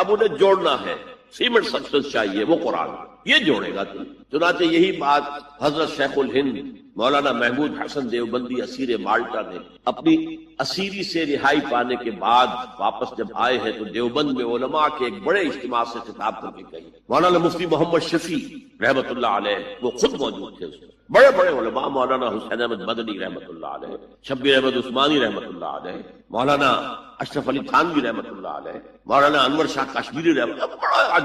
اب انہیں جوڑنا ہے، سیمنٹ سبسٹنس چاہیے، وہ قرآن یہ جوڑے گا تم۔ چنانچہ یہی بات حضرت شیخ الہند مولانا محمود حسن دیوبندی اسیر مالٹا نے اپنی اسیری سے رہائی پانے کے بعد واپس جب آئے ہیں تو دیوبند میں علماء کے ایک بڑے اجتماع سے خطاب کر کے کہی۔ مولانا مفتی محمد شفیع رحمۃ اللہ علیہ وہ خود موجود تھے، اس میں بڑے بڑے علماء، مولانا حسین احمد مدنی رحمۃ اللہ علیہ، شبیر احمد عثمانی رحمۃ اللہ علیہ، مولانا اشرف علی تھانوی رحمۃ اللہ علیہ، مولانا انور شاہ کاشمیری رحمۃ اللہ، بڑا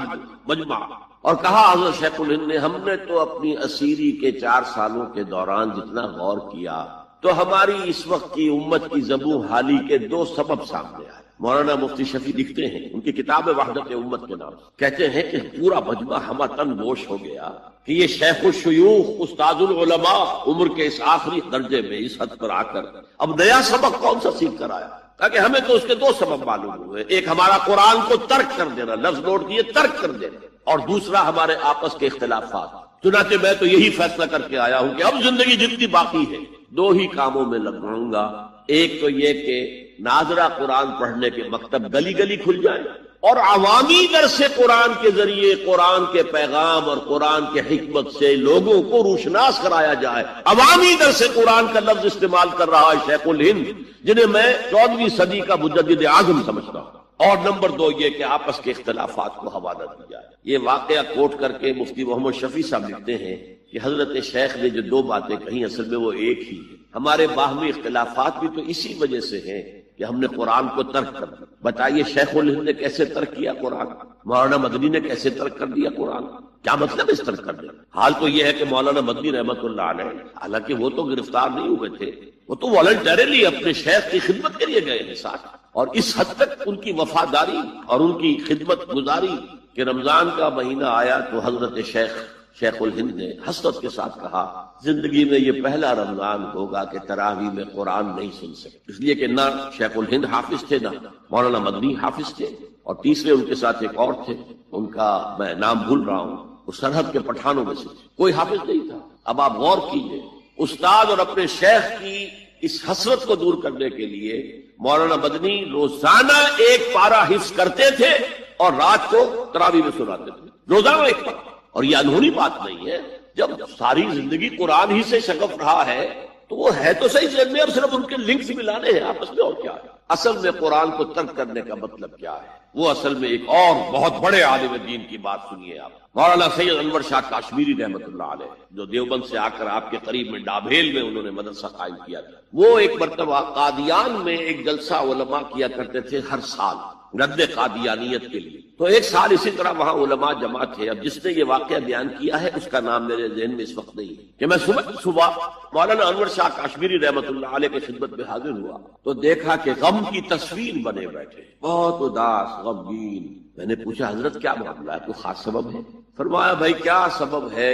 مجمع، اور کہا حضرت شیخ الہند نے ہم نے تو اپنی اسیری کے 4 سالوں کے دوران جتنا غور کیا تو ہماری اس وقت کی امت کی زبوں حالی کے 2 سبب سامنے آئے۔ مولانا مفتی شفیع لکھتے ہیں، ان کی کتاب وحدت امت کے نام، کہتے ہیں کہ پورا مجمع ہمہ تن گوش ہو گیا کہ یہ شیخ الشیوخ استاد العلماء عمر کے اس آخری درجے میں اس حد پر آ کر اب نیا سبق کون سا سیکھ کر آیا؟ تاکہ ہمیں تو اس کے 2 سبب معلوم ہوئے، ایک ہمارا قرآن کو ترک کر دینا، لفظ نوٹ کیے، ترک کر دینا، اور دوسرا ہمارے آپس کے اختلافات۔ چنانچہ میں تو یہی فیصلہ کر کے آیا ہوں کہ اب زندگی جتنی باقی ہے 2 ہی کاموں میں لگاؤں گا، ایک تو یہ کہ ناظرہ قرآن پڑھنے کے مکتب گلی گلی کھل جائیں اور عوامی درس قرآن کے ذریعے قرآن کے پیغام اور قرآن کے حکمت سے لوگوں کو روشناس کرایا جائے۔ عوامی درس قرآن کا لفظ استعمال کر رہا ہے شیخ الہند، جنہیں میں 14ویں صدی کا مجدد اعظم سمجھتا ہوں۔ اور نمبر 2 یہ کہ آپس کے اختلافات کو حوالہ دی جائے۔ یہ واقعہ کوٹ کر کے مفتی محمد شفیع صاحب لکھتے ہیں کہ حضرت شیخ نے جو 2 باتیں کہیں اصل میں وہ ایک ہی ہے۔ ہمارے باہمی اختلافات بھی تو اسی وجہ سے ہیں کہ ہم نے قرآن کو ترک کر دیا۔ بتائیے شیخ الہند نے کیسے ترک کیا قرآن، مولانا مدنی نے کیسے ترک کر دیا قرآن؟ کیا مطلب اس ترک کر دیا؟ حال تو یہ ہے کہ مولانا مدنی رحمۃ اللہ علیہ، حالانکہ وہ تو گرفتار نہیں ہوئے تھے، وہ تو والنٹریلی اپنے شیخ کی خدمت کے لیے گئے ہیں ساتھ، اور اس حد تک ان کی وفاداری اور ان کی خدمت گزاری کہ رمضان کا مہینہ آیا تو حضرت شیخ الہند نے حسرت کے ساتھ کہا زندگی میں یہ پہلا رمضان ہوگا کہ تراویح میں قرآن نہیں سن سکے، اس لیے کہ نہ شیخ الہند حافظ تھے، نہ مولانا مدنی حافظ تھے، اور تیسرے ان کے ساتھ ایک اور تھے، ان کا میں نام بھول رہا ہوں، وہ سرحد کے پٹھانوں میں سے کوئی حافظ نہیں تھا۔ اب آپ غور کیجئے، استاد اور اپنے شیخ کی اس حسرت کو دور کرنے کے لیے مولانا مدنی روزانہ 1 پارہ حفظ کرتے تھے اور رات کو تراویح میں سناتے تھے، روزانہ 1 پارہ۔ اور یہ انہونی بات نہیں ہے، جب ساری زندگی قرآن ہی سے شغف رہا ہے تو وہ ہے تو صحیح ذہن میں، اب صرف ان کے لنکس ملانے ہیں آپس میں، اور کیا ہے؟ اصل میں قرآن کو ترک کرنے کا مطلب کیا ہے؟ وہ اصل میں ایک اور بہت بڑے عالم دین کی بات سنیے آپ، مولانا سید انور شاہ کاشمیری رحمۃ اللہ علیہ، جو دیوبند سے آ کر آپ کے قریب میں ڈابھیل میں انہوں نے مدرسہ قائم کیا تھا۔ وہ ایک مرتبہ قادیان میں ایک جلسہ علماء کیا کرتے تھے ہر سال رد قادیانیت کے لیے، تو ایک سال اسی طرح وہاں علماء جمع تھے۔ اب جس نے یہ واقعہ بیان کیا ہے اس کا نام میرے ذہن میں اس وقت نہیں ہے، کہ میں صبح مولانا انور شاہ کاشمیری رحمۃ اللہ علیہ کی خدمت میں حاضر ہوا تو دیکھا کہ غم کی تصویر بنے بیٹھے، بہت اداس غمگین۔ میں نے پوچھا حضرت کیا معاملہ ہے، کوئی خاص سبب ہے؟ فرمایا بھائی کیا سبب ہے،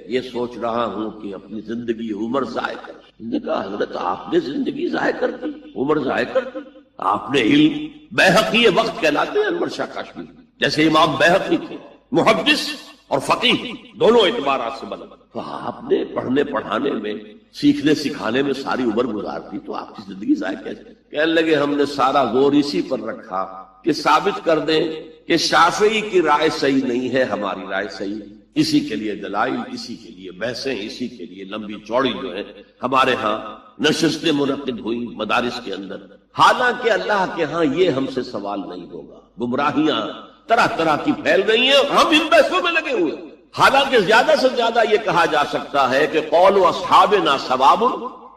یہ سوچ رہا ہوں کہ اپنی زندگی عمر ضائع کر۔ میں نے کہا حضرت آپ نے زندگی ضائع کر دی، عمر ضائع کر دی؟ آپ نے علم، بیہقی وقت کہلاتے ہیں انور شاہ کاشمیری، جیسے امام بیہقی تھے، محدث اور فقیہ دونوں اعتبارات سے بلند، تو آپ نے پڑھنے پڑھانے میں، سیکھنے سکھانے میں ساری عمر گزار دی، تو آپ کی زندگی ضائع کیسے؟ کہنے لگے ہم نے سارا زور اسی پر رکھا کہ ثابت کر دیں کہ شافعی کی رائے صحیح نہیں ہے، ہماری رائے صحیح، اسی کے لیے دلائل، اسی کے لیے بحثیں، اسی کے لیے لمبی چوڑی جو ہے ہمارے ہاں نشستیں منعقد ہوئی مدارس کے اندر، حالانکہ اللہ کے ہاں یہ ہم سے سوال نہیں ہوگا۔ گمراہیاں طرح طرح کی پھیل رہی ہیں، ہم ان بحثوں میں لگے ہوئے، حالانکہ زیادہ سے زیادہ یہ کہا جا سکتا ہے کہ قول اصحابنا ثواب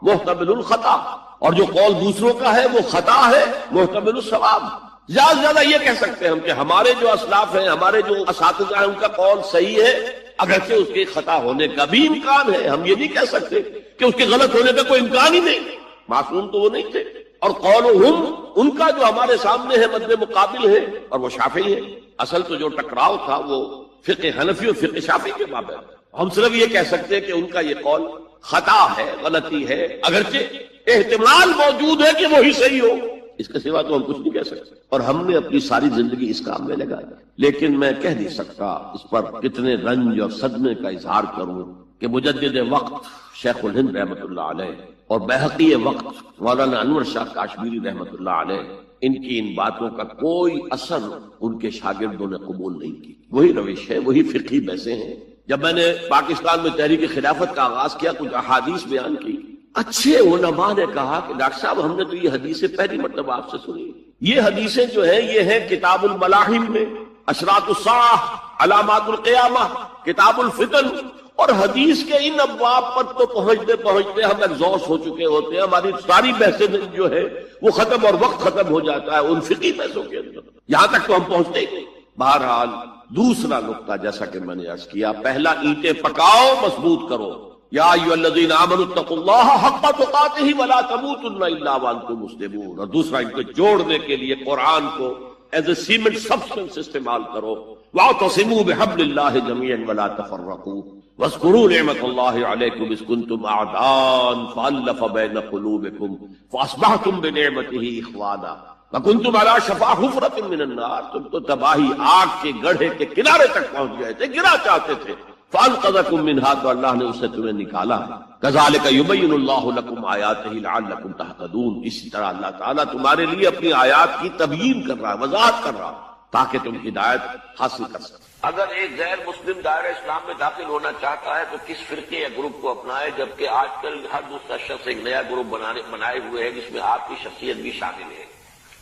محتمل الخطا، اور جو قول دوسروں کا ہے وہ خطا ہے محتمل الثواب۔ زیادہ سے زیادہ یہ کہہ سکتے ہیں ہم کہ ہمارے جو اسلاف ہیں، ہمارے جو اساتذہ ہیں، ان کا قول صحیح ہے، اگرچہ اس کے خطا ہونے کا بھی امکان ہے۔ ہم یہ نہیں کہہ سکتے کہ اس کے غلط ہونے کا کوئی امکان ہی نہیں، معصوم تو وہ نہیں تھے۔ اور قولہم، ان کا جو ہمارے سامنے ہے مد مقابل ہے، اور وہ شافعی ہے۔ اصل تو جو ٹکراؤ تھا وہ فقہ حنفی اور فقہ شافعی کے مابین۔ ہم صرف یہ کہہ سکتے ہیں کہ ان کا یہ قول خطا ہے، غلطی ہے، اگرچہ احتمال موجود ہے کہ وہی صحیح ہو، اس کے سوا تو ہم کچھ نہیں کہہ سکتے۔ اور ہم نے اپنی ساری زندگی اس کام میں لگا دی، لیکن میں کہہ نہیں سکتا اس پر کتنے رنج اور صدمے کا اظہار کروں کہ مجدد وقت شیخ الہند رحمۃ اللہ علیہ اور بیہقی وقت مولانا انور شاہ کاشمیری رحمۃ اللہ علیہ ان کی ان باتوں کا کوئی اثر ان کے شاگردوں نے قبول نہیں کی. وہی روش ہے، وہی فقہی بحثیں ہیں. جب میں نے پاکستان میں تحریک خلافت کا آغاز کیا، کچھ احادیث بیان کی، اچھے علماء نے کہا کہ ڈاکٹر صاحب ہم نے تو یہ حدیثیں پہلی مرتبہ آپ سے سنی. یہ حدیثیں جو ہیں یہ ہیں کتاب الملاحم میں، اشراط الساعہ، علامات القیامہ، کتاب الفتن، اور حدیث کے ان ابواب پر تو پہنچتے پہنچتے ہم ایگزاسٹ ہو چکے ہوتے ہیں. ہماری ساری بحثیں جو ہے وہ ختم اور وقت ختم ہو جاتا ہے ان فقہی بحثوں کے اندر. یہاں تک تو ہم پہنچتے ہی نہیں. بہرحال دوسرا نقطہ جیسا کہ میں نے عرض کیا، پہلا اینٹیں پکاؤ، مضبوط کرو. یا ایھا الذین آمنوا اتقوا اللہ حق تقاتہ ولا تموتن الا وانتم مسلمون. اور دوسرا ان کو جوڑنے کے لیے قرآن کو ایز اے سیمنٹ سبسٹنس استعمال کرو. واعتصموا بحبل اللہ جميعا ولا تفرقوا واذکروا نعمت اللہ علیکم اذ کنتم اعداء فالف بین قلوبکم فاصبحتم بنعمتہ اخوانا وکنتم علی شفا حفرۃ من النار. تم تو تباہی آگ کے گڑھے کے کنارے تک پہنچ گئے تھے، گرا چاہتے تھے. فانقذکم منہا، تو اللہ نے اسے تمہیں نکالا. کذالک یبین اللہ لکم آیاتہ لعلکم تہتدون. اسی طرح اللہ تعالیٰ تمہارے لیے اپنی آیات کی تبیین کر رہا ہے، وضاحت کر رہا ہے تاکہ تم ہدایت حاصل کر سکو. اگر ایک غیر مسلم دائرہ اسلام میں داخل ہونا چاہتا ہے تو کس فرقے یا گروپ کو اپنائے، جبکہ آج کل ہر دوسرا شخص ایک نیا گروپ بنائے ہوئے ہے جس میں آپ کی شخصیت بھی شامل ہے.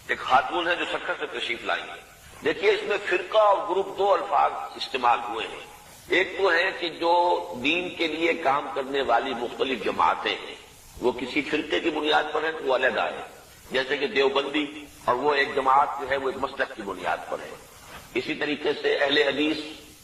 ایک خاتون ہے جو سکر سے تشریف لائی ہے. دیکھیے اس میں فرقہ اور گروپ دو الفاظ استعمال ہوئے ہیں. ایک تو ہے کہ جو دین کے لیے کام کرنے والی مختلف جماعتیں ہیں وہ کسی فرقے کی بنیاد پر ہیں تو وہ علیحدہ ہے، جیسے کہ دیوبندی، اور وہ ایک جماعت جو ہے وہ ایک مسلک کی بنیاد پر ہے. اسی طریقے سے اہل حدیث،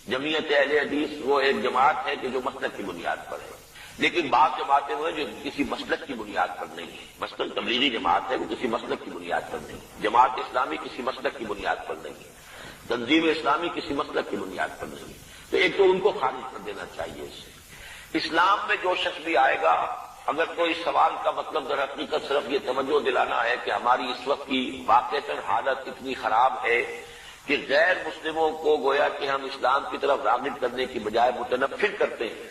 جمعیت اہل حدیث، وہ ایک جماعت ہے کہ جو مسلک کی بنیاد پر ہے. لیکن بعض جماعتیں وہ ہیں جو کسی مسلک کی بنیاد پر نہیں ہے. مثلاً تبلیغی جماعت ہے وہ کسی مسلک کی بنیاد پر نہیں ہے. جماعت اسلامی کسی مسلک کی بنیاد پر نہیں ہے. تنظیم اسلامی کسی مسلک کی بنیاد پر نہیں ہے. تو ایک تو ان کو خارج کر دینا چاہیے اس سے. اسلام میں جو شخص بھی آئے گا، اگر تو اس سوال کا مطلب در حقیقت صرف یہ توجہ دلانا ہے کہ ہماری اس وقت کی واقعتاً حالت اتنی خراب ہے کہ غیر مسلموں کو گویا کہ ہم اسلام کی طرف راغب کرنے کی بجائے متنفر کرتے ہیں،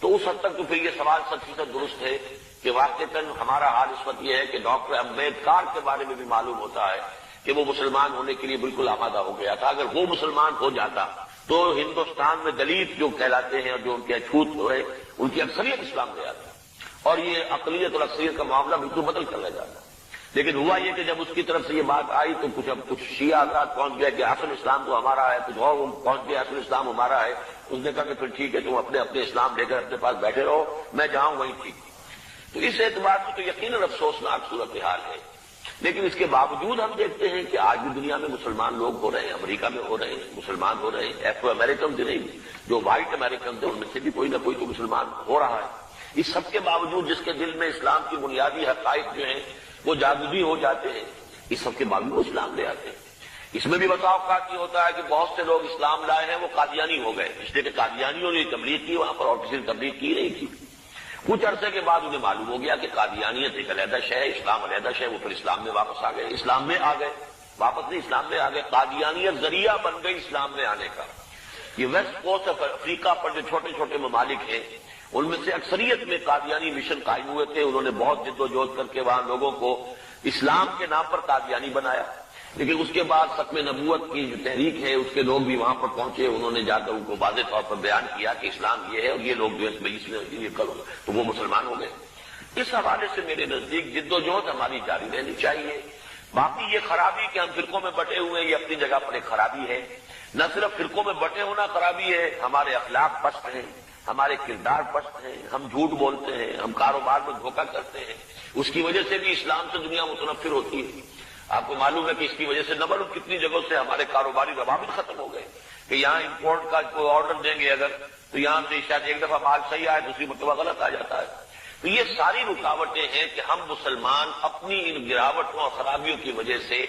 تو اس حد تک تو پھر یہ سوال 100% درست ہے کہ واقعتاً ہمارا حال اس وقت یہ ہے کہ ڈاکٹر امبیڈکر کے بارے میں بھی معلوم ہوتا ہے کہ وہ مسلمان ہونے کے لیے بالکل آمادہ ہو گیا تھا. اگر وہ مسلمان ہو جاتا تو ہندوستان میں دلت جو کہلاتے ہیں اور جو ان کے اچھوت ہے ان کی اکثریت اسلام لے آتا اور یہ اقلیت اور اکثریت کا معاملہ بالکل بدل کر لے جاتا. لیکن ہوا یہ کہ جب اس کی طرف سے یہ بات آئی تو کچھ شیعہ حضرات پہنچ گیا کہ اصل اسلام تو ہمارا ہے، کچھ اور پہنچ گیا اصل اسلام ہمارا ہے. اس نے کہا کہ پھر ٹھیک ہے تم اپنے اسلام لے کر اپنے پاس بیٹھے رہو، میں جاؤں وہیں ٹھیک. تو اس اعتبار سے تو یقیناً افسوسناک صورتحال ہے. لیکن اس کے باوجود ہم دیکھتے ہیں کہ آج بھی دنیا میں مسلمان لوگ ہو رہے ہیں، امریکہ میں ہو رہے ہیں مسلمان ہو رہے ہیں. ایفرو امریکن بھی نہیں، جو وائٹ امریکن تھے ان میں سے بھی کوئی نہ کوئی تو مسلمان ہو رہا ہے. اس سب کے باوجود جس کے دل میں اسلام کی بنیادی حقائق جو ہیں وہ جادوگی ہو جاتے ہیں، اس سب کے باوجود اسلام لے آتے ہیں. اس میں بھی بتاؤ یہ ہوتا ہے کہ بہت سے لوگ اسلام لائے ہیں وہ قادیانی ہو گئے، اس لیے کہ قادیانیوں نے تبلیغ کی وہاں پر اور کسی نے تبلیغ کی نہیں تھی. کچھ عرصے کے بعد انہیں معلوم ہو گیا کہ قادیانیت ایک علیحدہ شے ہے، اسلام علیحدہ شے ہے. وہ پھر اسلام میں واپس آ گئے، اسلام میں آ گئے، واپس نہیں اسلام میں آ گئے. قادیانیت ذریعہ بن گئی اسلام میں آنے کا. یہ ویسٹ کوسٹ آف افریقہ پر جو چھوٹے چھوٹے ممالک ہیں ان میں سے اکثریت میں قادیانی مشن قائم ہوئے تھے. انہوں نے بہت جد و جہد کر کے وہاں لوگوں کو اسلام کے نام پر قادیانی بنایا. لیکن اس کے بعد ختم نبوت کی جو تحریک ہے اس کے لوگ بھی وہاں پر پہنچے، انہوں نے جا کر ان کو واضح طور پر بیان کیا کہ اسلام یہ ہے اور یہ لوگ جو اس میں یہ کرو، تو وہ مسلمان ہو گئے. اس حوالے سے میرے نزدیک جد و جہد ہماری جاری رہنی چاہیے. باقی یہ خرابی کہ ہم فرقوں میں بٹے ہوئے ہیں یہ اپنی جگہ پر ایک خرابی ہے. نہ صرف فرقوں میں بٹے ہونا خرابی ہے، ہمارے اخلاق پست ہیں، ہمارے کردار پست ہیں، ہم جھوٹ بولتے ہیں، ہم کاروبار میں دھوکہ کرتے ہیں. اس کی وجہ سے بھی اسلام سے دنیا متنفر ہوتی ہے. آپ کو معلوم ہے کہ اس کی وجہ سے نمبر کتنی جگہوں سے ہمارے کاروباری روابط ختم ہو گئے کہ یہاں امپورٹ کا کوئی آرڈر دیں گے اگر تو یہاں سے شاید ایک دفعہ مال صحیح آئے دوسری مرتبہ غلط آ جاتا ہے. تو یہ ساری رکاوٹیں ہیں کہ ہم مسلمان اپنی ان گراوٹوں اور خرابیوں کی وجہ سے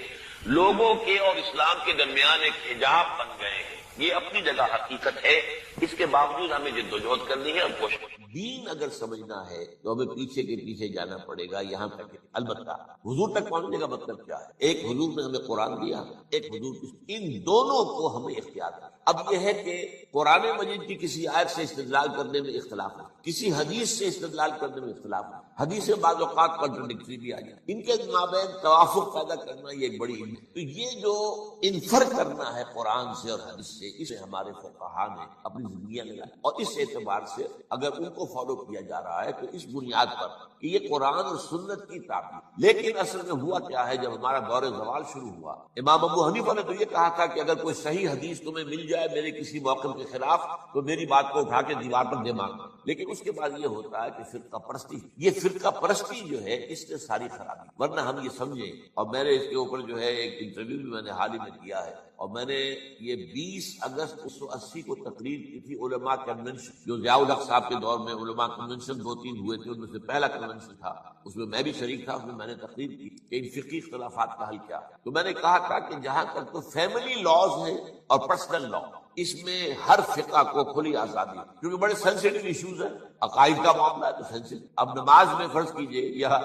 لوگوں کے اور اسلام کے درمیان ایک حجاب بن گئے ہیں. یہ اپنی جگہ حقیقت ہے، اس کے باوجود ہمیں جدوجہد کرنی ہے اور کوشش. دین اگر سمجھنا ہے تو ہمیں پیچھے کے پیچھے جانا پڑے گا یہاں تک. البتہ حضور تک پہنچنے کا مطلب کیا ہے؟ ایک حضور نے ہمیں قرآن دیا، ایک حضور ان دونوں کو ہمیں اختیار کرنا. اب یہ ہے کہ قرآن مجید کی کسی آیت سے استدلال کرنے میں اختلاف ہے، کسی حدیث سے استدلال کرنے میں اختلاف ہے، حدیثیں بعض اوقات کنٹرڈکٹری بھی آ جائیں، ان کے مابین توافق پیدا کرنا یہ ایک بڑی علم ہے۔ تو یہ جو انفر کرنا ہے قرآن سے اور حدیث سے، اسے ہمارے فقہا نے اپنی زندگیاں میں لایا، اور اس اعتبار سے اگر ان کو فالو کیا جا رہا ہے تو اس بنیاد پر کہ یہ قرآن اور سنت کی تعبیر۔ لیکن اصل میں ہوا کیا ہے، جب ہمارا دور زوال شروع ہوا، امام ابو حنیفہ نے تو یہ کہا تھا کہ اگر کوئی صحیح حدیث تمہیں مل جائے میرے کسی موقف کے خلاف تو میری بات کو اٹھا کے دیوار پر دے مانگنا۔ لیکن اس کے بعد یہ ہوتا ہے کہ فرقہ پرستی، یہ فرقہ پرستی جو ہے اس نے ساری خرابی، ورنہ ہم یہ سمجھیں، اور میں نے اس کے اوپر جو ہے ایک انٹرویو بھی میں نے حال ہی میں کیا ہے، اور میں نے یہ 20 اگست 1980 کو تقریر کی تھی علماء کنونشن، جو ضیاء الحق صاحب کے دور میں علماء کنونشن 2-3 ہوئے تھے، ان میں سے پہلا کنونشن تھا، اس میں بھی شریک تھا، اس میں میں نے تقریر کی کہ ان فقہی اختلافات کا حل کیا۔ تو میں نے کہا تھا کہ جہاں تک تو فیملی لاز ہے اور پرسنل لا، اس میں ہر فقہ کو کھلی آزادی ہے، کیونکہ بڑے سینسیٹیو ایشوز ہیں، عقائد کا معاملہ ہے تو سینسیٹیو۔ اب نماز میں فرض کیجئے یا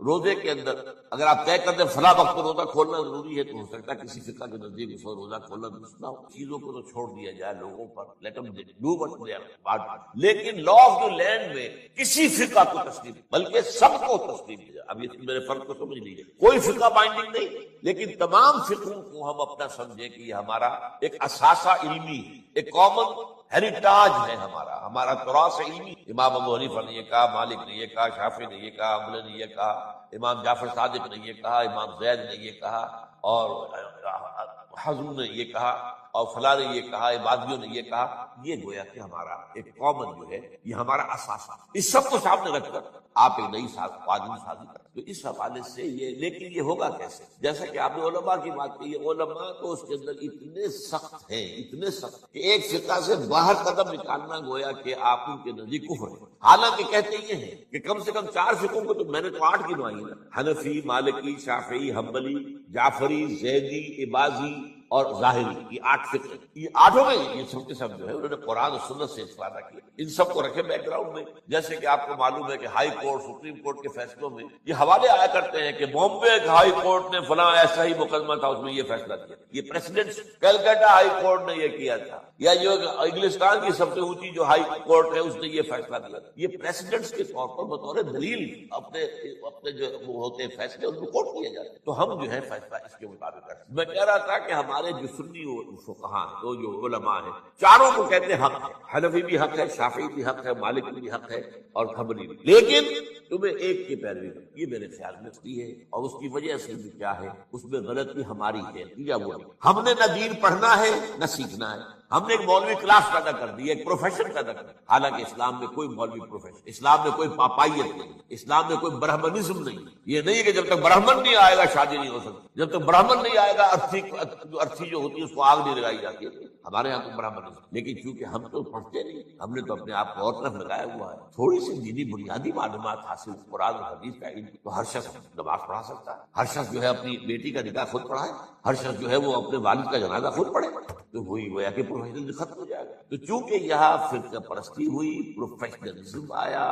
روزے کے اندر اگر آپ طے کر دیں فلاں وقت پر روزہ کھولنا ضروری ہے، تو ہو سکتا ہے کسی فقہ کے نزدیک اس وقت روزہ کھولنا درست نہ ہو۔ چیزوں کو تو چھوڑ دیا جائے لوگوں پر، let them do what they are, لیکن لا آف دی لینڈ میں کسی فقہ کو تسلیم، بلکہ سب کو تسلیم کیا جائے۔ اب یہ میرے فرق کو سمجھ لیجیے، کوئی فقہ بائنڈنگ نہیں، لیکن تمام فقہوں کو ہم اپنا سمجھیں کہ یہ ہمارا ایک اثاثہ علمی، ایک کامن ہیریٹاج ہے، ہمارا تراث علمی۔ امام ابو حنیفہ نے یہ کہا، مالک نے یہ کہا، شافعی نے یہ کہا، حنبلی نے یہ کہا، امام جعفر صادق نے یہ کہا، امام زید نے یہ کہا، اور حزم نے یہ کہا، اور فلاں نے یہ کہا، عبادیوں نے یہ کہا۔ یہ گویا کہ ہمارا ایک کامن جو ہے، یہ ہمارا اثاثہ، اس سب کو سامنے رکھ کر آپ ایک نئی آدمی سازی کریں۔ تو اس حوالے سے یہ، لیکن یہ ہوگا کیسے؟ جیسا کہ آپ نے علماء کی بات کی، علماء تو اس کے اندر اتنے سخت ہیں، اتنے سخت کہ ایک فقہ سے باہر قدم نکالنا گویا کہ آپ ان کے نزدیک کفر ہے۔ حالانکہ کہتے یہ ہیں کہ کم سے کم 4 فقہوں کو تو میں نے تو 8 گنوائی نا، حنفی، مالکی، شافعی، حنبلی، جعفری، زیدی، عباضی اور ظاہری، یہ 8 فقہ، یہ 8 میں یہ سب کے سب جو ہے انہوں نے قرآن اور سنت سے استفادہ کیا۔ ان سب کو رکھے بیک گراؤنڈ میں، جیسے کہ آپ کو معلوم ہے کہ ہائی کورٹ، سپریم کورٹ کے فیصلوں میں یہ حوالے آیا کرتے ہیں کہ بامبے ہائی کورٹ نے فلاں ایسا ہی مقدمہ تھا، اس میں یہ فیصلہ کیا، یہ پریسیڈنٹ کلکتہ ہائی کورٹ نے یہ کیا تھا، یا جو انگلستان کی سب سے اونچی جو ہائی کورٹ ہے اس نے یہ فیصلہ کیا۔ یہ پریسیڈنٹس کے طور پر بطور دلیل اپنے جو وہ ہوتے ہیں فیصلے ان کو کوٹ کیے جاتے ہیں، تو ہم جو ہے فیصلہ اس کے مطابق کرتے ہیں۔ میں کہہ رہا تھا کہ ہمارے جو سنی فقہاء ہیں، وہ جو علماء ہیں، چاروں کو کہتے ہیں حق ہے، حنفی بھی حق ہے، شافعی بھی حق ہے، مالک بھی حق ہے اور حنبلی بھی، لیکن تمہیں ایک کی پیروی کرو۔ یہ میرے خیال میں ہے، اور اس کی وجہ سے بھی کیا ہے، اس میں غلطی ہماری ہے، نتیجہ وہ ہے ہم نے نہ دین پڑھنا ہے نہ سیکھنا ہے، ہم نے ایک مولوی کلاس پیدا کر دی، ایک پروفیشن پیدا کر دی۔ حالانکہ اسلام میں کوئی مولوی پروفیشن، اسلام میں کوئی پاپائیت نہیں، اسلام میں کوئی برہمنزم نہیں۔ یہ نہیں ہے کہ جب تک برہمن نہیں آئے گا شادی نہیں ہو سکتی، جب تک برہمن نہیں آئے گا ارتھی جو ہوتی ہے اس کو آگ نہیں لگائی جاتی ہے۔ ہمارے یہاں تو برہمنزم، لیکن چونکہ ہم تو پڑھتے نہیں، ہم نے تو اپنے آپ کو اور طرف لگایا ہوا ہے۔ تھوڑی سی دینی بنیادی معلومات حاصل، قرآن اور حدیث کا علم، تو ہر شخص نماز پڑھا سکتا ہے، ہر شخص جو ہے اپنی بیٹی کا نکاح خود پڑھائے، ہر شخص جو ہے وہ اپنے والد کا جنازہ خود پڑھے، تو وہی گویا کہ پروفیشنل ختم ہو جائے گا۔ تو چونکہ یہاں فرقہ پرستی ہوئی، پروفیشنلزم آیا،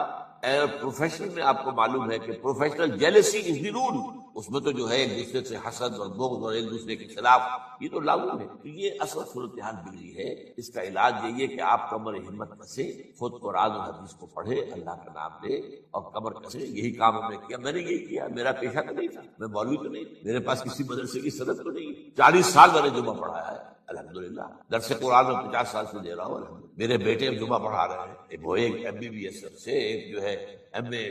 اور پروفیشنل میں آپ کو معلوم ہے کہ پروفیشنل جیلسی از دی رول، اس میں تو جو ہے ایک دوسرے سے حسد اور بغض اور ایک دوسرے کے خلاف، یہ تو لاگو ہے۔ تو یہ اصل صورتحال بگڑی ہے، اس کا علاج یہی ہے کہ آپ کمر ہمت کسے، خود قرآن و حدیث کو پڑھے، اللہ کا نام لے اور کمر کسے۔ یہی کام ہم نے کیا، میں نے یہی کیا، میرا پیشہ تو نہیں تھا، میں مولوی تو نہیں، میرے پاس کسی مدرسے کی سند تو نہیں، 40 سال میں نے جمعہ پڑھایا ہے الحمدللہ، درس قرآن میں 50 سال سے دے رہا ہوں الحمدللہ۔ میرے بیٹے اب جمعہ پڑھا رہے ہیں، وہ ایک MBBS سے، ایک جو ہے MA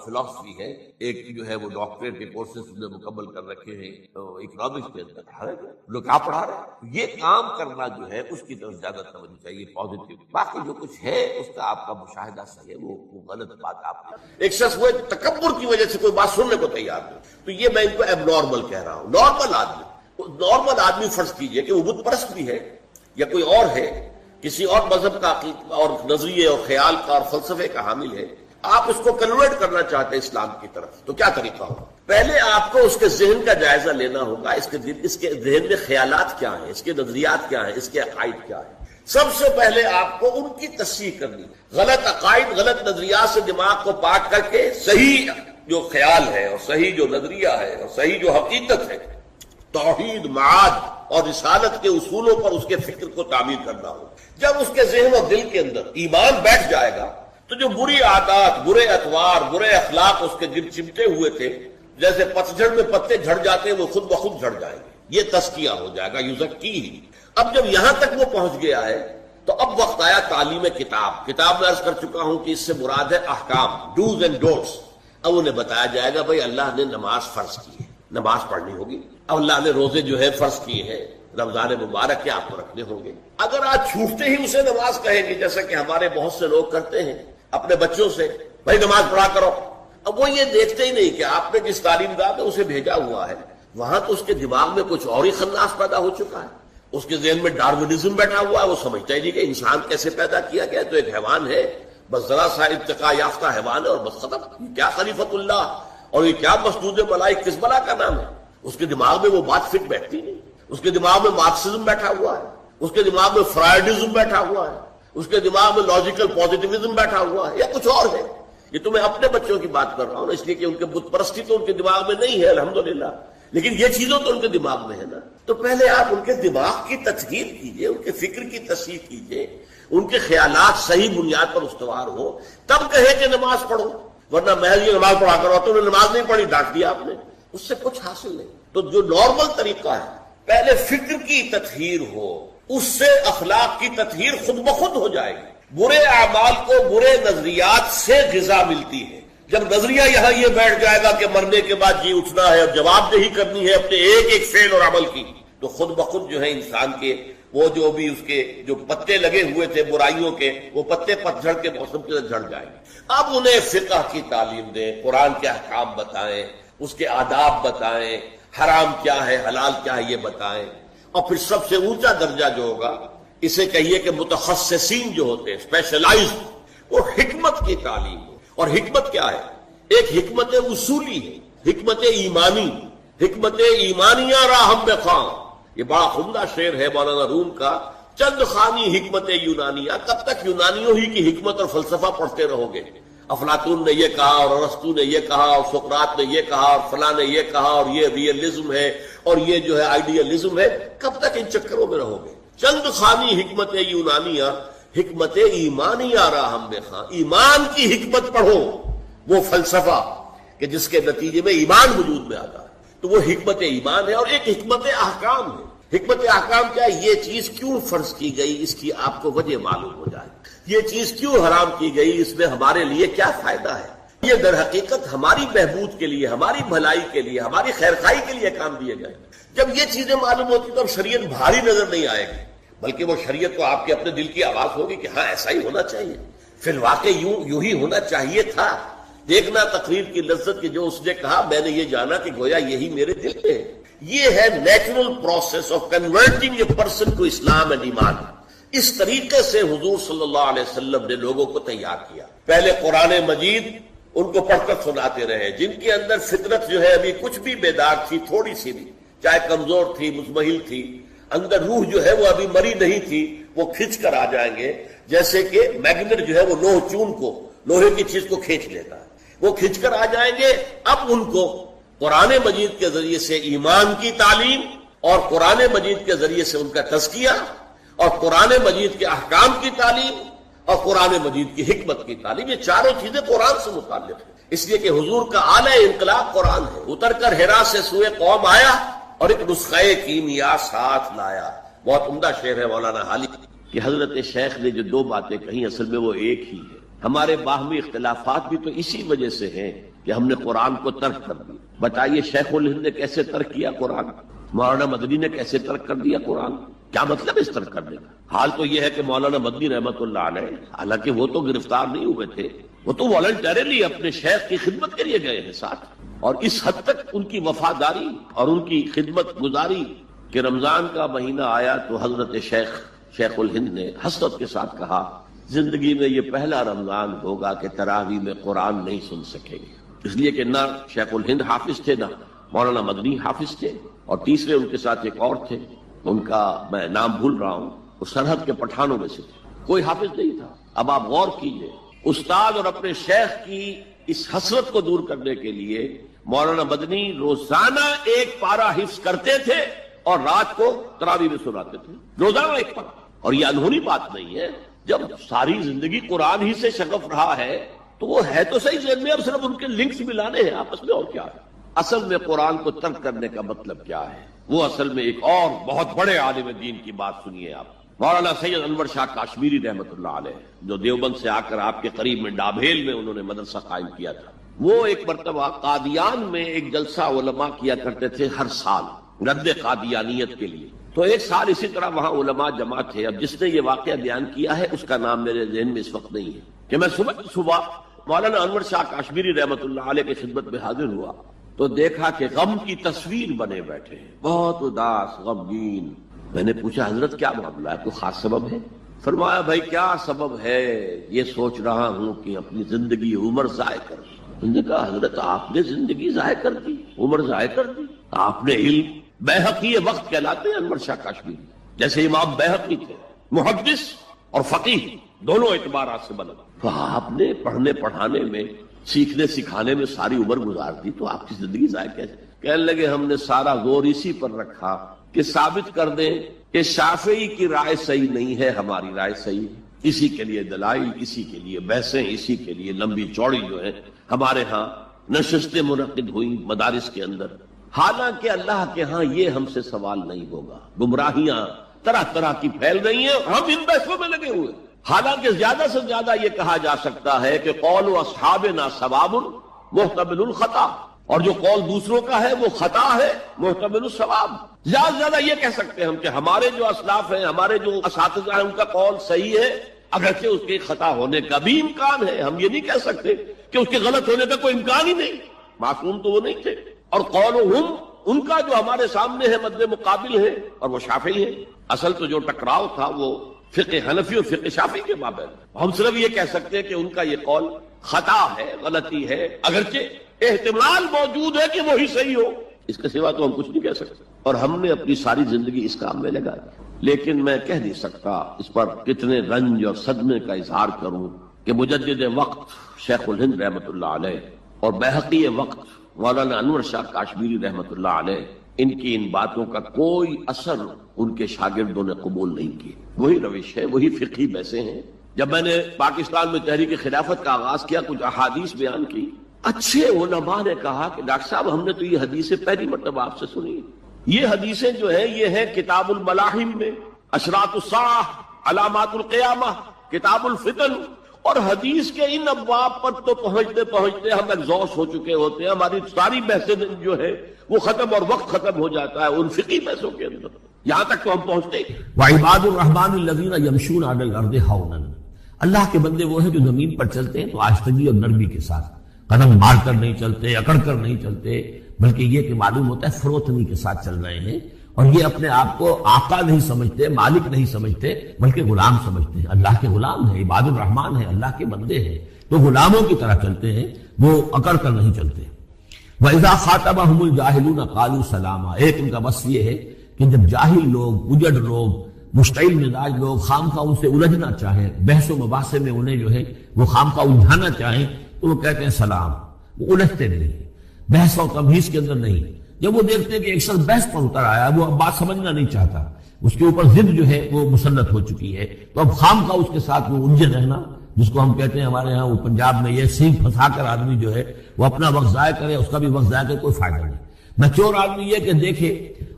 فلاسفی ہے، ایک جو ہے وہ ڈاکٹریٹ کے کورسز نے مکمل کر رکھے ہیں اکنامکس کے اندر، لوگ آپ پڑھا رہے ہیں۔ یہ کام کرنا جو ہے اس کی طرف زیادہ توجہ چاہیے، پازیٹیو۔ باقی جو کچھ ہے اس کا آپ کا مشاہدہ صحیح ہے، وہ غلط بات آپ نے، ایک شخص وہ تکبر کی وجہ سے کوئی بات سننے کو تیار نہیں، تو یہ میں ان کو اب نارمل کہہ رہا ہوں۔ نارمل آدمی فرض کیجئے کہ وہ بت پرست بھی ہے یا کوئی اور ہے، کسی اور مذہب کا اور نظریے اور خیال کا اور فلسفے کا حامل ہے، آپ اس کو کنورٹ کرنا چاہتے ہیں اسلام کی طرف، تو کیا طریقہ ہوگا؟ پہلے آپ کو اس کے ذہن کا جائزہ لینا ہوگا، اس کے ذہن میں خیالات کیا ہیں، اس کے نظریات کیا ہیں، اس کے عقائد کیا ہیں۔ سب سے پہلے آپ کو ان کی تصحیح کرنی، غلط عقائد، غلط نظریات سے دماغ کو پاک کر کے صحیح جو خیال ہے اور صحیح جو نظریہ ہے اور صحیح جو حقیقت ہے توحید، معاد اور رسالت کے اصولوں پر اس کے فکر کو تعمیر کرنا ہو. جب اس کے ذہن اور دل کے اندر ایمان بیٹھ جائے گا تو جو بری عادات، برے اطوار، برے اخلاق اس کے گرد چمٹے ہوئے تھے، جیسے پتجھڑ میں پتے جھڑ جاتے ہیں، وہ خود بخود جھڑ جائیں گے. یہ تزکیہ ہو جائے گا، یزکی. اب جب یہاں تک وہ پہنچ گیا ہے تو اب وقت آیا تعلیم کتاب میں عرض کر چکا ہوں کہ اس سے مراد ہے احکام، ڈوز اینڈ ڈونٹس. اب انہیں بتایا جائے گا بھائی اللہ نے نماز فرض کی ہے، نماز پڑھنی ہوگی. اب اللہ نے روزے جو ہے فرض کیے ہیں، رمضان مبارک کے آپ کو رکھنے ہوں گے. اگر آج چھوٹتے ہی اسے نماز کہیں گے، جیسا کہ ہمارے بہت سے لوگ کرتے ہیں اپنے بچوں سے، بھائی نماز پڑھا کرو. اب وہ یہ دیکھتے ہی نہیں کہ آپ نے جس تعلیم گاہ میں اسے بھیجا ہوا ہے وہاں تو اس کے دماغ میں کچھ اور ہی خناس پیدا ہو چکا ہے. اس کے ذہن میں ڈارونزم بیٹھا ہوا ہے. وہ سمجھتا ہی نہیں کہ انسان کیسے پیدا کیا گیا، تو ایک حیوان ہے، بس ذرا سا ارتقاء یافتہ حیوان ہے اور بس ختم. یہ کیا خلیفت اللہ اور یہ کیا مسدود ملائک، کس بلا کا نام ہے. اس کے دماغ میں وہ بات فٹ بیٹھتی نہیں. اس کے دماغ میں مارکسزم بیٹھا ہوا ہے، اس کے دماغ میں فرائڈزم بیٹھا ہوا ہے، اس کے دماغ میں لاجیکل پازیٹیوزم بیٹھا ہوا ہے، یا کچھ اور ہے. یہ تو میں اپنے بچوں کی بات کر رہا ہوں، اس لیے کہ ان کے بت پرستی تو ان کے دماغ میں نہیں ہے الحمدللہ، لیکن یہ چیزوں تو ان کے دماغ میں ہے نا. تو پہلے آپ ان کے دماغ کی تطہیر کیجئے، ان کے فکر کی تصحیح کیجئے، ان کے خیالات صحیح بنیاد پر استوار ہو، تب کہے کہ نماز پڑھو. ورنہ محض یہ نماز پڑھا کرو تو نماز نہیں پڑھی، ڈانٹ دیا آپ نے، اس سے کچھ حاصل نہیں. تو جو نارمل طریقہ ہے، پہلے فکر کی تطہیر ہو، اس سے اخلاق کی تطہیر خود بخود ہو جائے گی. برے اعمال کو برے نظریات سے غذا ملتی ہے. جب نظریہ یہاں یہ بیٹھ جائے گا کہ مرنے کے بعد جی اٹھنا ہے اور جواب دہی کرنی ہے اپنے ایک ایک فعل اور عمل کی، تو خود بخود جو ہے انسان کے وہ جو بھی اس کے جو پتے لگے ہوئے تھے برائیوں کے، وہ پتے پتجھڑ کے موسم کے جھڑ جائیں گے. اب انہیں فقہ کی تعلیم دیں، قرآن کے احکام بتائیں، اس کے آداب بتائیں، حرام کیا ہے حلال کیا ہے یہ بتائیں. اور پھر سب سے اونچا درجہ جو ہوگا، اسے کہیے کہ متخصصین جو ہوتے ہیں، اسپیشلائزڈ، وہ حکمت کی تعلیم ہو. اور حکمت کیا ہے؟ ایک حکمت اصولی ہے، حکمت ایمانی، حکمت ایمانیہ راہم بخواں. یہ بڑا عمدہ شعر ہے مولانا روم کا، چند خانی حکمت یونانیہ. کب تک یونانیوں ہی کی حکمت اور فلسفہ پڑھتے رہو گے؟ افلاطون نے یہ کہا اور ارسطو نے یہ کہا اور سقراط نے یہ کہا اور فلاں نے یہ کہا اور یہ ریئلزم ہے اور یہ جو ہے آئیڈیلزم ہے. کب تک ان چکروں میں رہو گے؟ چند خانی حکمت یونانیہ، حکمت ایمانیہ راہم بخواں. ایمان کی حکمت پڑھو، وہ فلسفہ کہ جس کے نتیجے میں ایمان وجود میں آتا ہے، تو وہ حکمت ایمان ہے. اور ایک حکمت احکام ہے. حکمت احکام کیا ہے؟ یہ چیز کیوں فرض کی گئی، اس کی آپ کو وجہ معلوم ہو جائے. یہ چیز کیوں حرام کی گئی، اس میں ہمارے لیے کیا فائدہ ہے. یہ در حقیقت ہماری بہبود کے لیے، ہماری بھلائی کے لیے، ہماری خیرخواہی کے لیے کام دیے گئے. جب یہ چیزیں معلوم ہوتی تو اب شریعت بھاری نظر نہیں آئے گی، بلکہ وہ شریعت کو آپ کے اپنے دل کی آواز ہوگی کہ ہاں ایسا ہی ہونا چاہیے، فی الواقع یوں ہی ہونا چاہیے تھا. دیکھنا تقریر کی لذت کہ جو اس نے کہا میں نے یہ جانا کہ گویا یہی میرے دل میں ہے. یہ ہے natural process of converting a person to Islam and Iman. اس طریقے سے حضور صلی اللہ علیہ وسلم نے لوگوں کو تیار کیا. پہلے قرآن مجید ان کو پڑھ کر سناتے رہے، جن کے اندر فطرت جو ہے ابھی کچھ بھی بیدار تھی، تھوڑی سی بھی، چاہے کمزور تھی، مزمحل تھی، اندر روح جو ہے وہ ابھی مری نہیں تھی، وہ کھنچ کر آ جائیں گے. جیسے کہ میگنیٹ جو ہے وہ لوہ چون کو، لوہے کی چیز کو کھینچ لیتا ہے، وہ کھنچ کر آ جائیں گے. اب ان کو قرآن مجید کے ذریعے سے ایمان کی تعلیم اور قرآن مجید کے ذریعے سے ان کا تزکیہ اور قرآن مجید کے احکام کی تعلیم اور قرآن مجید کی حکمت کی تعلیم، یہ چاروں چیزیں قرآن سے متعلق ہیں. اس لیے کہ حضور کا اعلی انقلاب قرآن ہے. اتر کر حرا سے سوئے قوم آیا اور ایک نسخہ کیمیا ساتھ لایا. بہت عمدہ شعر ہے مولانا حالی کہ حضرت شیخ نے جو دو باتیں کہیں اصل میں وہ ایک ہی ہے. ہمارے باہمی اختلافات بھی تو اسی وجہ سے ہیں کہ ہم نے قرآن کو ترک کر دیا. بتائیے شیخ الہند نے کیسے ترک کیا قرآن، مولانا مدنی نے کیسے ترک کر دیا قرآن. کیا مطلب اس ترک کرنے کا؟ حال تو یہ ہے کہ مولانا مدنی رحمت اللہ علیہ، حالانکہ وہ تو گرفتار نہیں ہوئے تھے، وہ تو والنٹریلی اپنے شیخ کی خدمت کے لیے گئے ہیں ساتھ. اور اس حد تک ان کی وفاداری اور ان کی خدمت گزاری کہ رمضان کا مہینہ آیا تو حضرت شیخ الہند نے حسرت کے ساتھ کہا زندگی میں یہ پہلا رمضان ہوگا کہ تراویح میں قرآن نہیں سن سکیں گے. اس لیے کہ نہ شیخ الہند حافظ تھے، نہ مولانا مدنی حافظ تھے، اور تیسرے ان کے ساتھ ایک اور تھے، ان کا میں نام بھول رہا ہوں، وہ سرحد کے پٹھانوں میں سے تھے، کوئی حافظ نہیں تھا. اب آپ غور کیجئے، استاد اور اپنے شیخ کی اس حسرت کو دور کرنے کے لیے مولانا مدنی روزانہ ایک پارہ حفظ کرتے تھے اور رات کو تراویح میں سناتے تھے، روزانہ ایک پارہ. اور یہ انہونی بات نہیں ہے، جب ساری زندگی قرآن ہی سے شغف رہا ہے تو وہ ہے تو صحیح ذہن میں، اب صرف ان کے لنکس ملانے ہیں آپس میں، اور کیا ہے. اصل میں قرآن کو ترک کرنے کا مطلب کیا ہے؟ وہ اصل میں ایک اور بہت بڑے عالم دین کی بات سنیے آپ، مولانا سید انور شاہ کاشمیری رحمۃ اللہ علیہ، جو دیوبند سے آ کر آپ کے قریب میں ڈابھیل میں انہوں نے مدرسہ قائم کیا تھا. وہ ایک مرتبہ قادیان میں ایک جلسہ علماء کیا کرتے تھے ہر سال رد قادیانیت کے لیے. تو ایک سال اسی طرح وہاں علماء جمع تھے. اب جس نے یہ واقعہ بیان کیا ہے اس کا نام میرے ذہن میں اس وقت نہیں ہے، کہ میں صبح مولانا انور شاہ کاشمیری رحمۃ اللہ علیہ کی خدمت میں حاضر ہوا تو دیکھا کہ غم کی تصویر بنے بیٹھے ہیں، بہت اداس غمگین. میں نے پوچھا حضرت کیا معاملہ ہے، کوئی خاص سبب ہے؟ فرمایا بھائی کیا سبب ہے، یہ سوچ رہا ہوں کہ اپنی زندگی عمر ضائع کر دی. میں نے کہا حضرت آپ نے زندگی ضائع کر دی، عمر ضائع کر دی؟ آپ نے علم، بیہقی وقت کہلاتے ہیں انور شاہ کاشمیری، جیسے امام بیہقی تھے، محدث اور فقیہ دونوں اعتبارات سے بلند. تو آپ نے پڑھنے پڑھانے میں، سیکھنے سکھانے میں ساری عمر گزار دی، تو آپ کی زندگی ضائع کیسے؟ کہنے لگے ہم نے سارا زور اسی پر رکھا کہ ثابت کر دیں کہ شافعی کی رائے صحیح نہیں ہے، ہماری رائے صحیح ہے. اسی کے لیے دلائل، اسی کے لیے بحثیں، اسی کے لیے لمبی چوڑی جو ہے ہمارے ہاں نشستیں منعقد ہوئی مدارس کے اندر. حالانکہ اللہ کے ہاں یہ ہم سے سوال نہیں ہوگا. گمراہیاں طرح طرح کی پھیل رہی ہیں، ہم ان بحثوں میں لگے ہوئے. حالانکہ زیادہ سے زیادہ یہ کہا جا سکتا ہے کہ قول اصحابنا ثواب محتمل الخطا، اور جو قول دوسروں کا ہے وہ خطا ہے محتمل الثواب. زیادہ سے زیادہ یہ کہہ سکتے ہیں ہم کہ ہمارے جو اسلاف ہیں، ہمارے جو اساتذہ ہیں، ان کا قول صحیح ہے، اگرچہ اس کے خطا ہونے کا بھی امکان ہے. ہم یہ نہیں کہہ سکتے کہ اس کے غلط ہونے کا کوئی امکان ہی نہیں، معصوم تو وہ نہیں تھے. اور قولہم، ان کا جو ہمارے سامنے ہے مد مقابل ہے، اور وہ شافعی ہے. اصل تو جو ٹکراؤ تھا وہ فقہ حنفی اور فقہ شافعی کے مابین. ہم صرف یہ کہہ سکتے ہیں کہ ان کا یہ قول خطا ہے، غلطی ہے، اگرچہ احتمال موجود ہے کہ وہی صحیح ہو. اس کے سوا تو ہم کچھ نہیں کہہ سکتے. اور ہم نے اپنی ساری زندگی اس کام میں لگا دی. لیکن میں کہہ نہیں سکتا اس پر کتنے رنج اور صدمے کا اظہار کروں کہ مجدد وقت شیخ الہند رحمۃ اللہ علیہ اور بیہقی وقت مولانا انور شاہ کاشمیری رحمۃ اللہ علیہ، ان کی ان باتوں کا کوئی اثر ان کے شاگردوں نے قبول نہیں کیا. وہی روش ہے، وہی فقہی بحثیں ہیں. جب میں نے پاکستان میں تحریک خلافت کا آغاز کیا، کچھ احادیث بیان کی، اچھے علماء نے کہا کہ ڈاکٹر صاحب ہم نے تو یہ حدیثیں پہلی مرتبہ آپ سے سنی. یہ حدیثیں جو ہیں یہ ہیں کتاب الملاحم میں، اشراط الساعہ، علامات القیامہ، کتاب الفتن. اور حدیث کے ان ابواب پر تو پہنچتے پہنچتے ہم ایگزاسٹ ہو چکے ہوتے ہیں. ہماری ساری بحثیں جو ہے وہ ختم، اور وقت ختم ہو جاتا ہے ان فقہی بحثوں کے اندر. یہاں تک تو ہم پہنچتے ہیں. وعباد الرحمن الذین یمشون علی الارض ہونا، اللہ کے بندے وہ ہیں جو زمین پر چلتے ہیں تو آہستگی اور نرمی کے ساتھ، قدم مار کر نہیں چلتے، اکڑ کر نہیں چلتے، بلکہ یہ کہ معلوم ہوتا ہے فروتنی کے ساتھ چل رہے ہیں. اور یہ اپنے آپ کو آقا نہیں سمجھتے، مالک نہیں سمجھتے، بلکہ غلام سمجھتے ہیں. اللہ کے غلام ہیں، عباد الرحمن ہیں، اللہ کے بندے ہیں، تو غلاموں کی طرح چلتے ہیں، وہ اکڑ کر نہیں چلتے. وَإِذَا خَاطَبَهُمُ الْجَاهِلُونَ قَالُوا سَلَامًا، ایک ان کا بس یہ ہے کہ جب جاہل لوگ، اجڑ لوگ، مشتعل مزاج لوگ خامخواہ ان سے الجھنا چاہیں، بحث و مباحثے میں انہیں جو ہے وہ خامخواہ الجھانا چاہیں، تو وہ کہتے ہیں سلام. وہ الجھتے نہیں، بحث و تمہیز کے اندر نہیں. جب وہ دیکھتے ہیں کہ ایک شخص بحث پر اتر آیا، وہ اب بات سمجھنا نہیں چاہتا، اس کے اوپر ضد جو ہے وہ مسلط ہو چکی ہے، تو اب خامخواہ اس کے ساتھ وہ الجھے رہنا، جس کو ہم کہتے ہیں ہمارے ہاں وہ پنجاب میں یہ سینگ پھنسا کر آدمی جو ہے وہ اپنا وقت ضائع کرے، اس کا بھی وقت ضائع کرے، کوئی فائدہ نہیں. میچور آدمی یہ کہ دیکھے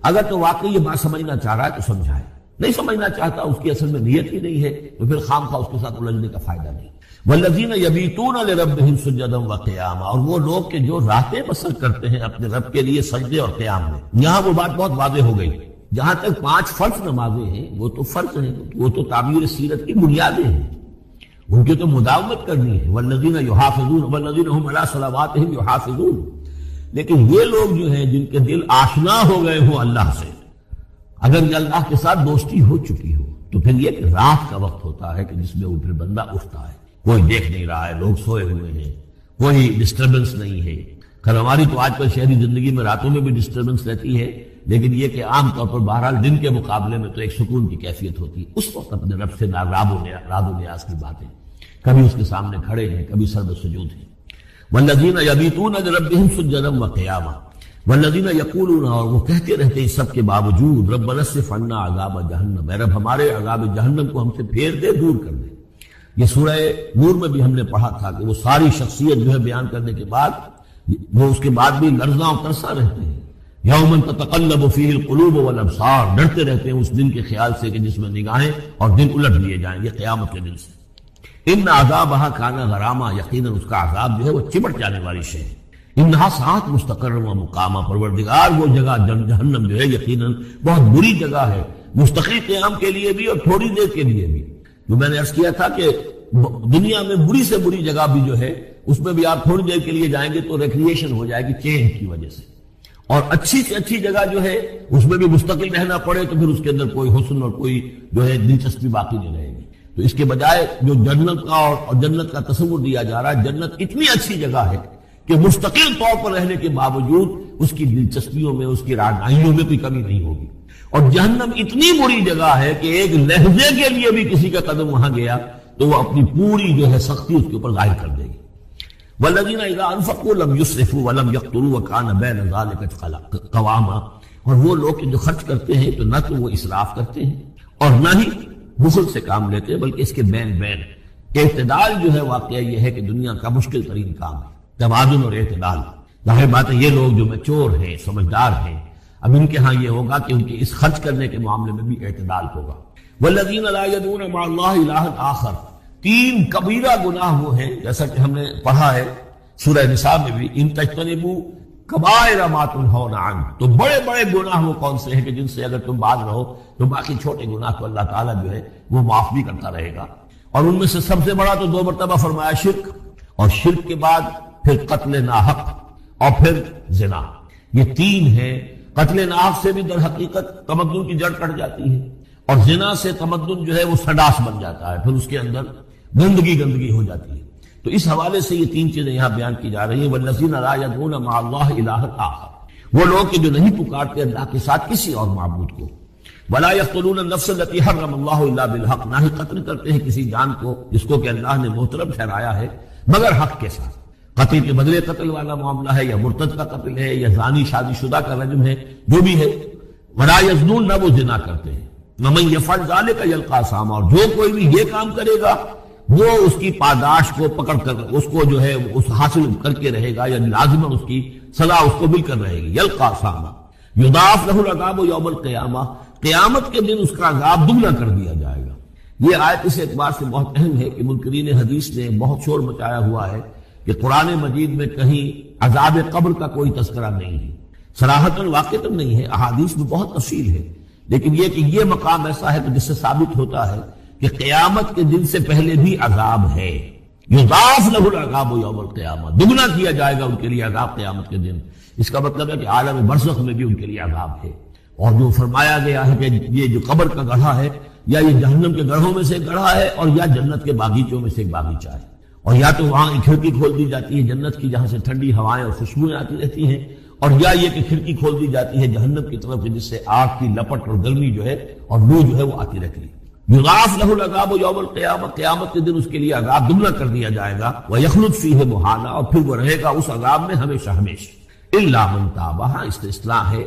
اگر تو واقعی یہ بات سمجھنا چاہ رہا ہے تو سمجھائے، نہیں سمجھنا چاہتا، اس کی اصل میں نیت ہی نہیں ہے، تو پھر خامخواہ اس کے ساتھ الجھنے کا فائدہ نہیں. والذین یبیتون لربہم سجدا وقیاما، اور وہ لوگ کہ جو راتیں بسر کرتے ہیں اپنے رب کے لیے سجدے اور قیام میں. یہاں وہ بات بہت واضح ہو گئی. جہاں تک 5 فرض نمازیں ہیں وہ تو فرض ہیں، وہ تو تعبیر سیرت کی بنیادیں ہیں، ان کی تو مداومت کرنی ہے. والذین یحافظون والذین هم علی صلواتہم یحافظون. لیکن یہ لوگ جو ہیں جن کے دل آشنا ہو گئے ہوں اللہ سے، اگر یہ اللہ کے ساتھ دوستی ہو چکی ہو، تو پھر یہ کہ رات کا وقت ہوتا ہے کہ جس میں وہ پھر بندہ اٹھتا ہے، کوئی دیکھ نہیں رہا ہے، لوگ سوئے ہوئے ہیں، کوئی ڈسٹربنس نہیں ہے. خیر ہماری تو آج کل شہری زندگی میں راتوں میں بھی ڈسٹربنس رہتی ہے، لیکن یہ کہ عام طور پر بہرحال دن کے مقابلے میں تو ایک سکون کی کیفیت ہوتی ہے. اس وقت اپنے رب سے راد و نیاز کی باتیں، کبھی اس کے سامنے کھڑے ہیں، کبھی سرد سجود ہیں. والذین یبیتون لربہم سجدا وقیاما والذین یقولون، اور وہ کہتے رہتے ہیں اس سب کے باوجود، ربنا اصرف عنا عذاب جہنم، اے رب ہمارے عذاب جہنم کو ہم سے پھیر دے، دور کر دے۔ یہ سورہ نور میں بھی ہم نے پڑھا تھا کہ وہ ساری شخصیت جو ہے بیان کرنے کے بعد وہ اس کے بعد بھی لرزاں اور ترساں رہتے ہیں۔ یوم تتقلب فیہ القلوب والابصار، ڈرتے رہتے ہیں اس دن کے خیال سے کہ جس میں نگاہیں اور دن الٹ لیے جائیں گے قیامت کے دن سے۔ ان عذابہا کان غراما، یقیناً اس کا عذاب جو ہے وہ چمٹ جانے والی شے ہے۔ انہا ساعت مستقر و مقامہ، پروردگار وہ جگہ جہنم جو ہے یقیناً بہت بری جگہ ہے، مستقل قیام کے لیے بھی اور تھوڑی دیر کے لیے بھی۔ جو میں نے عرض کیا تھا کہ دنیا میں بری سے بری جگہ بھی جو ہے اس میں بھی آپ تھوڑی دیر کے لیے جائیں گے تو ریکریشن ہو جائے گی چینج کی وجہ سے، اور اچھی سے اچھی جگہ جو ہے اس میں بھی مستقل رہنا پڑے تو پھر اس کے اندر کوئی حسن اور کوئی جو ہے دلچسپی باقی نہیں رہے گی۔ تو اس کے بجائے جو جنت کا اور جنت کا تصور دیا جا رہا ہے، جنت اتنی اچھی جگہ ہے کہ مستقل طور پر رہنے کے باوجود اس کی دلچسپیوں میں، اس کی رعنائیوں میں کوئی کمی نہیں ہوگی، اور جہنم اتنی بری جگہ ہے کہ ایک لہجے کے لیے بھی کسی کا قدم وہاں گیا تو وہ اپنی پوری جو ہے سختی اس کے اوپر ظاہر کر دے گی۔ والذین اذا انفقوا لم یسرفوا ولم یقتروا وکان بین ذلک قواما، اور وہ لوگ جو خرچ کرتے ہیں تو نہ تو وہ اسراف کرتے ہیں اور نہ ہی بخل سے کام لیتے ہیں، بلکہ اس کے بین اعتدال جو ہے واقعہ یہ ہے کہ دنیا کا مشکل ترین کام ہے، توازن اور اعتدال۔ ظاہر بات ہے یہ لوگ جو میچور ہیں، سمجھدار ہیں، اب ان کے ہاں یہ ہوگا کہ ان کے اس خرچ کرنے کے معاملے میں بھی اعتدال ہوگا۔ والذین لا یدعون مع اللہ الہا آخر، تین کبیرہ گناہ وہ ہیں جیسا کہ ہم نے پڑھا ہے سورہ نساء میں بھی، ان تجتنبوا کبائر ما تنہون عنہ، تو بڑے بڑے گناہ وہ کون سے ہیں کہ جن سے اگر تم باز رہو تو باقی چھوٹے گناہ تو اللہ تعالیٰ جو ہے وہ معاف بھی کرتا رہے گا۔ اور ان میں سے سب سے بڑا تو 2 مرتبہ فرمایا شرک، اور شرک کے بعد پھر قتل ناحق اور پھر زنا، یہ 3 ہیں۔ قتل ناحق سے بھی در حقیقت تمدن کی جڑ کٹ جاتی ہے، اور زنا سے تمدن جو ہے وہ سڈاس بن جاتا ہے، پھر اس کے اندر گندگی ہو جاتی ہے۔ تو اس حوالے سے یہ 3 چیزیں یہاں بیان کی جا رہی ہیں۔ والذین لا یدعون مع اللہ الہا آخر، وہ لوگ کہ جو نہیں پکارتے اللہ کے ساتھ کسی اور معبود کو۔ ولا یقتلون النفس التي حرم اللہ الا بالحق، نہ ہی قتل کرتے ہیں کسی جان کو جس کو کہ اللہ نے محترم ٹھہرایا ہے مگر حق کے ساتھ۔ قتل کے بدلے قتل والا معاملہ ہے، یا مرتد کا قتل ہے، یا زانی شادی شدہ کا رجم ہے، جو بھی ہے۔ ولا یزنون، نہ وہ زنا کرتے ہیں۔ ومن یفعل ذلک یلقى اثاما، اور جو کوئی بھی یہ کام کرے گا وہ اس کی پاداش کو پکڑ کر اس کو جو ہے اس حاصل کر کے رہے گا، یعنی لازماً اس کی سزا اس کو مل کر رہے گی۔ یلقى اثاما یضاعف له العذاب یوم القیامہ، قیامت کے دن اس کا عذاب دگنا کر دیا جائے گا۔ یہ آیت اس اعتبار سے بہت اہم ہے کہ منکرین حدیث نے بہت شور مچایا ہوا ہے کہ قرآن مجید میں کہیں عذاب قبر کا کوئی تذکرہ نہیں ہے، صراحتاً واقعتاً نہیں ہے، احادیث میں بہت تفصیل ہے، لیکن یہ کہ یہ مقام ایسا ہے کہ جس سے ثابت ہوتا ہے کہ قیامت کے دن سے پہلے بھی عذاب ہے۔ یضاعف له العذاب یوم القیامہ، دگنا کیا جائے گا ان کے لیے عذاب قیامت کے دن۔ اس کا مطلب ہے کہ عالم برزخ میں بھی ان کے لیے عذاب ہے۔ اور جو فرمایا گیا ہے کہ یہ جو قبر کا گڑھا ہے یا یہ جہنم کے گڑھوں میں سے ایک گڑھا ہے، اور یا جنت کے باغیچوں میں سے ایک باغیچہ ہے، اور یا تو وہاں ایک کھڑکی کھول دی جاتی ہے جنت کی جہاں سے ٹھنڈی ہوائیں اور خوشبوئیں آتی رہتی ہیں، اور یا یہ کہ کھڑکی کھول دی جاتی ہے جہنم کی طرف جس سے آگ کی لپٹ اور گرمی جو ہے اور لو جو ہے وہ آتی رہتی ہے۔ یضاعف له العذاب یوم القیامہ، قیامت کے دن اس کے لیے عذاب دگنا کر دیا جائے گا۔ ویخلد فیہ مہانا، اور پھر وہ رہے گا اس عذاب میں ہمیشہ ہمیشہ۔ الا من تاب، استثناء ہے،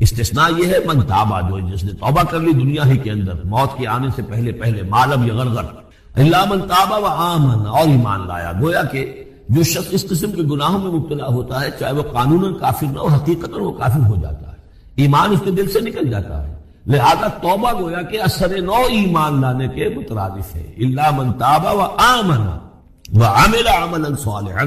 استثناء یہ ہے من تابہ، جو جس نے توبہ کر لی دنیا ہی کے اندر موت کے آنے سے پہلے معلم یغرغر، الا من تاب و آمن، اور ایمان لایا۔ گویا کہ جو شخص اس قسم کے گناہوں میں مبتلا ہوتا ہے چاہے وہ قانوناً کافر نہ ہو، حقیقتاً وہ کافر ہو جاتا ہے، ایمان اس کے دل سے نکل جاتا ہے، لہذا توبہ گویا کہ اثر نو ایمان لانے کے مترادف ہے۔ الا من تاب و آمن وعمل عملا صالحا،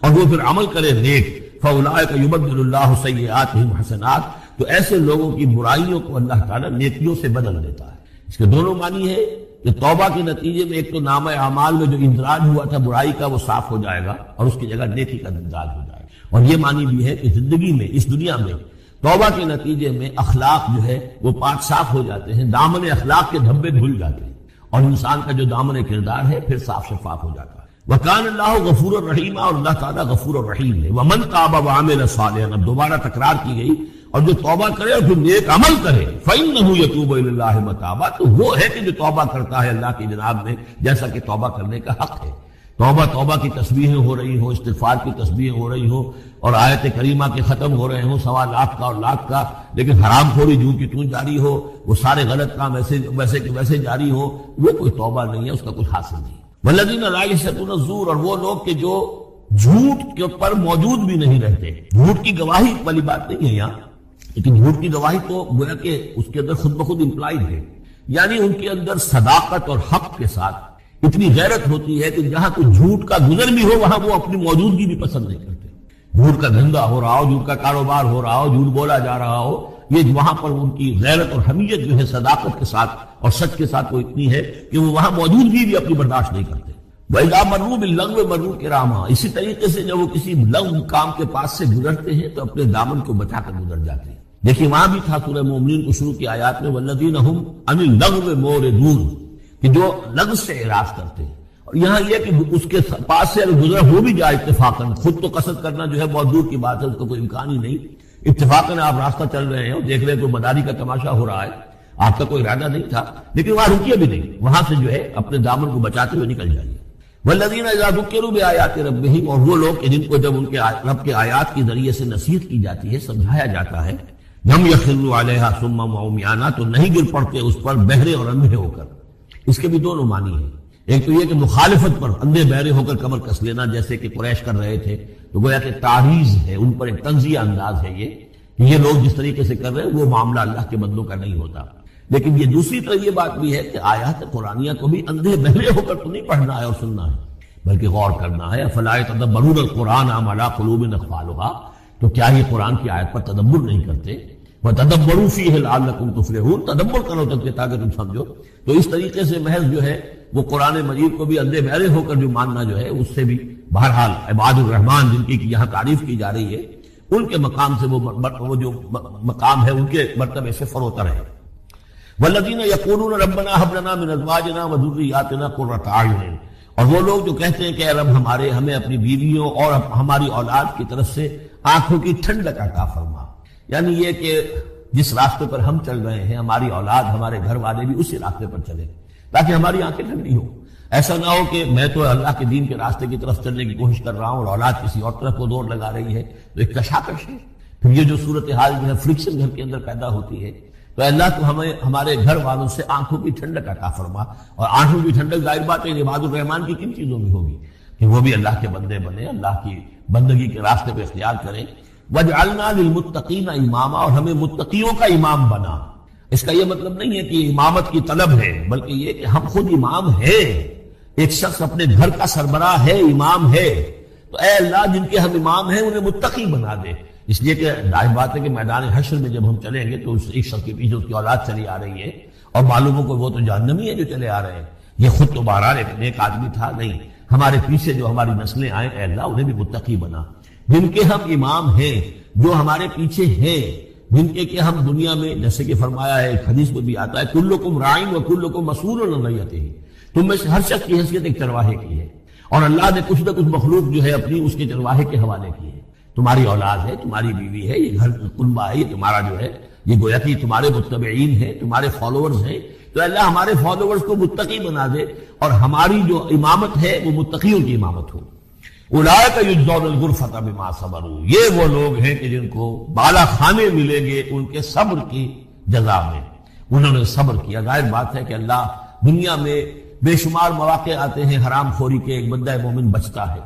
اور وہ پھر عمل کرے نیک، فاولئک یبدل اللہ سیئاتہم حسنات، تو ایسے لوگوں کی برائیوں کو اللہ تعالیٰ نیکیوں سے بدل دیتا ہے۔ اس کے دونوں معنی ہے کہ توبہ کے نتیجے میں ایک تو نامہ اعمال میں جو اندراج ہوا تھا برائی کا وہ صاف ہو جائے گا اور اس کی جگہ نیکی کا اندراج ہو جائے گا، اور یہ معنی بھی ہے کہ زندگی میں اس دنیا میں توبہ کے نتیجے میں اخلاق جو ہے وہ پاک صاف ہو جاتے ہیں، دامن اخلاق کے دھبے دھل جاتے ہیں، اور انسان کا جو دامن کردار ہے پھر صاف شفاف ہو جاتا ہے۔ وَكَانَ اللَّهُ غَفُورًا رَحِيمًا، اور اللہ تعالیٰ غفور الرحیم ہے۔ وَمَن تَابَ وَعَمِلَ صَالِحًا، اب دوبارہ تکرار کی گئی، اور جو توبہ کرے اور پھر نیک عمل کرے، فَإِنَّهُ يَتُوبُ إِلَى اللَّهِ مَتَابًا، تو وہ ہے کہ جو توبہ کرتا ہے اللہ کی جناب میں جیسا کہ توبہ کرنے کا حق ہے۔ توبہ توبہ کی تسبیحیں ہو رہی ہوں، استغفار کی تسبیحیں ہو رہی ہوں، اور آیت کریمہ کے ختم ہو رہے ہوں 1.25 لاکھ کا اور لاکھ کا، لیکن حرام خوری جو کی توں جاری ہو، وہ سارے غلط کام ویسے جاری ہو، وہ کوئی توبہ نہیں ہے، اس کا کچھ حاصل نہیں۔ والذین لا یشهدون الزور، اور وہ لوگ کہ جو جھوٹ کے پر موجود بھی نہیں رہتے۔ جھوٹ کی گواہی والی بات نہیں ہے یہاں، لیکن جھوٹ کی گواہی تو گویا کہ اس کے اندر خود بخود امپلائڈ ہے، یعنی ان کے اندر صداقت اور حق کے ساتھ اتنی غیرت ہوتی ہے کہ جہاں کوئی جھوٹ کا گزر بھی ہو وہاں وہ اپنی موجودگی بھی پسند نہیں کرتے۔ جھوٹ کا دھندا ہو رہا ہو، جھوٹ کا کاروبار ہو رہا ہو، جھوٹ بولا جا رہا ہو، یہ وہاں پر ان کی غیرت اور حمیت جو ہے صداقت کے ساتھ اور سچ کے ساتھ وہ اتنی ہے کہ وہ وہاں موجودگی بھی اپنی برداشت نہیں کرتے۔ وَإِذَا مَرُّوا بِاللَّغْوِ مَرُّوا كِرَامًا، اسی طریقے سے جب وہ کسی لغو کام کے پاس سے گزرتے ہیں تو اپنے دامن کو بچا کر گزر جاتے ہیں۔ دیکھیے وہاں بھی تھا سورہ مومنین کو شروع کی آیات میں وَالَّذِينَ هُمْ عَنِ اللَّغْوِ مُعْرِضُونَ، کہ جو لغو سے اعراض کرتے ہیں۔ اور یہاں یہ کہ اس کے پاس سے اگر گزر ہو بھی جائے اتفاقاً، خود تو قصد کرنا جو ہے بہت دور کی بات ہے، اس کا کوئی امکان ہی نہیں، اتفاقاً آپ راستہ چل رہے ہیں اور دیکھ رہے ہیں کوئی مداری کا تماشا ہو رہا ہے، آپ کا کوئی ارادہ نہیں تھا، لیکن وہاں رکیے بھی نہیں، وہاں سے جو ہے اپنے دامن کو بچاتے ہوئے نکل جائیے۔ والذین اذا ذکروا بآیات ربہم، اور وہ لوگ کہ جن کو جب ان کے رب کے آیات کے ذریعے سے نصیحت کی جاتی ہے، سمجھایا جاتا ہے، لم یخروا علیہا صما وعمیانا، تو نہیں گر پڑتے اس پر بہرے اور اندھے ہو کر۔ اس کے بھی دونوں معنی ہیں، ایک تو یہ کہ مخالفت پر اندھے بہرے ہو کر کمر کس لینا جیسے کہ قریش کر رہے تھے، تو گویا کہ تعریض ہے، ان پر ایک طنزیہ انداز ہے یہ کہ یہ لوگ جس طریقے سے کر رہے ہیں وہ معاملہ اللہ کے بندوں کا نہیں ہوتا۔ لیکن یہ دوسری طرف یہ بات بھی ہے کہ آیات قرآنیہ کو بھی اندھے بہرے ہو کر تو نہیں پڑھنا ہے اور سننا ہے، بلکہ غور کرنا ہے۔ افلا یتدبرون القرآن ام علی قلوب اقفالها، تو کیا یہ قرآن کی آیت پر تدبر نہیں کرتے؟ وَتَدَبَّرُوا فِيهِ لَعَلَّكُمْ تُفْلِحُونَ، تدبر کرو تاکہ تم سمجھو۔ تو اس طریقے سے محض جو ہے وہ قرآن مجید کو بھی اندھے بہرے ہو کر جو ماننا جو ہے اس سے بھی بہرحال عباد الرحمن جن کی یہاں تعریف کی جا رہی ہے ان کے مقام سے وہ جو مقام ہے ان کے مرتبے سے فروتر ہے۔ وَالَّذِينَ يَقُولُونَ رَبَّنَا هَبْ لَنَا مِنْ أَزْوَاجِنَا وَذُرِّيَّاتِنَا قُرَّةَ أَعْيُنٍ، اور وہ لوگ جو کہتے ہیں کہ اے رب ہمیں اپنی بیویوں اور ہماری اولاد کی طرف سے آنکھوں کی ٹھنڈک عطا فرما، یعنی یہ کہ جس راستے پر ہم چل رہے ہیں ہماری اولاد ہمارے گھر والے بھی اسی راستے پر چلیں تاکہ ہماری آنکھیں ٹھنڈی ہوں۔ ایسا نہ ہو کہ میں تو اللہ کے دین کے راستے کی طرف چلنے کی کوشش کر رہا ہوں اور اولاد کسی اور طرف کو دور لگا رہی ہے، تو ایک کشاکش ہے۔ پھر یہ جو صورتحال جو ہے فرکشن گھر کے اندر پیدا ہوتی ہے، تو اللہ تو ہمیں ہمارے گھر والوں سے آنکھوں کی ٹھنڈک عطا فرما، اور آنکھوں کی ٹھنڈک ظاہر بات ہے عباد الرحمان کی کن چیزوں میں ہوگی کہ وہ بھی اللہ کے بندے بنے، اللہ کی بندگی کے راستے پہ اختیار کریں۔ وَجْعَلْنَا لِلْمُتَّقِينَ إِمَامًا، اور ہمیں متقیوں کا امام بنا۔ اس کا یہ مطلب نہیں ہے کہ امامت کی طلب ہے، بلکہ یہ کہ ہم خود امام ہیں، ایک شخص اپنے گھر کا سربراہ ہے، امام ہے، تو اے اللہ جن کے ہم امام ہیں انہیں متقی بنا دے۔ اس لیے کہ ظاہر بات ہے کہ میدان حشر میں جب ہم چلیں گے تو اس ایک شخص کے پیچھے اس کی اولاد چلی آ رہی ہے اور معلوم ہو کہ وہ تو جہنمی ہے جو چلے آ رہے ہیں، یہ خود تو بہرحال ایک نیک آدمی تھا، نہیں، ہمارے پیچھے جو ہماری نسلیں آئیں اے اللہ انہیں بھی متقی بنا، جن کے ہم امام ہیں، جو ہمارے پیچھے ہیں، جن کے کہ ہم دنیا میں جیسے کہ فرمایا ہے ایک حدیث میں بھی آتا ہے کلکم راعٍ وکلکم مسئول عن رعیتہ، تم میں سے ہر شخص کی حیثیت ایک چرواہے کی ہے، اور اللہ نے کچھ نہ کچھ مخلوق جو ہے اپنی اس کے چرواہے کے حوالے کی ہے۔ تمہاری اولاد ہے، تمہاری بیوی ہے، یہ گھر کنبہ ہے، یہ تمہارا جو ہے یہ گویا کہ تمہارے متبعین ہیں، تمہارے فالوورز ہیں، تو اللہ ہمارے فالوورز کو متقی بنا دے اور ہماری جو امامت ہے وہ متقیوں کی امامت ہو۔ اولئک یجزون الغرفۃ بما صبروا، یہ وہ لوگ ہیں کہ جن کو بالا خانے ملیں گے ان کے صبر کی جزا میں، انہوں نے صبر کیا۔ ظاہر بات ہے کہ اللہ دنیا میں بے شمار مواقع آتے ہیں حرام خوری کے، ایک بندہ مومن بچتا ہے،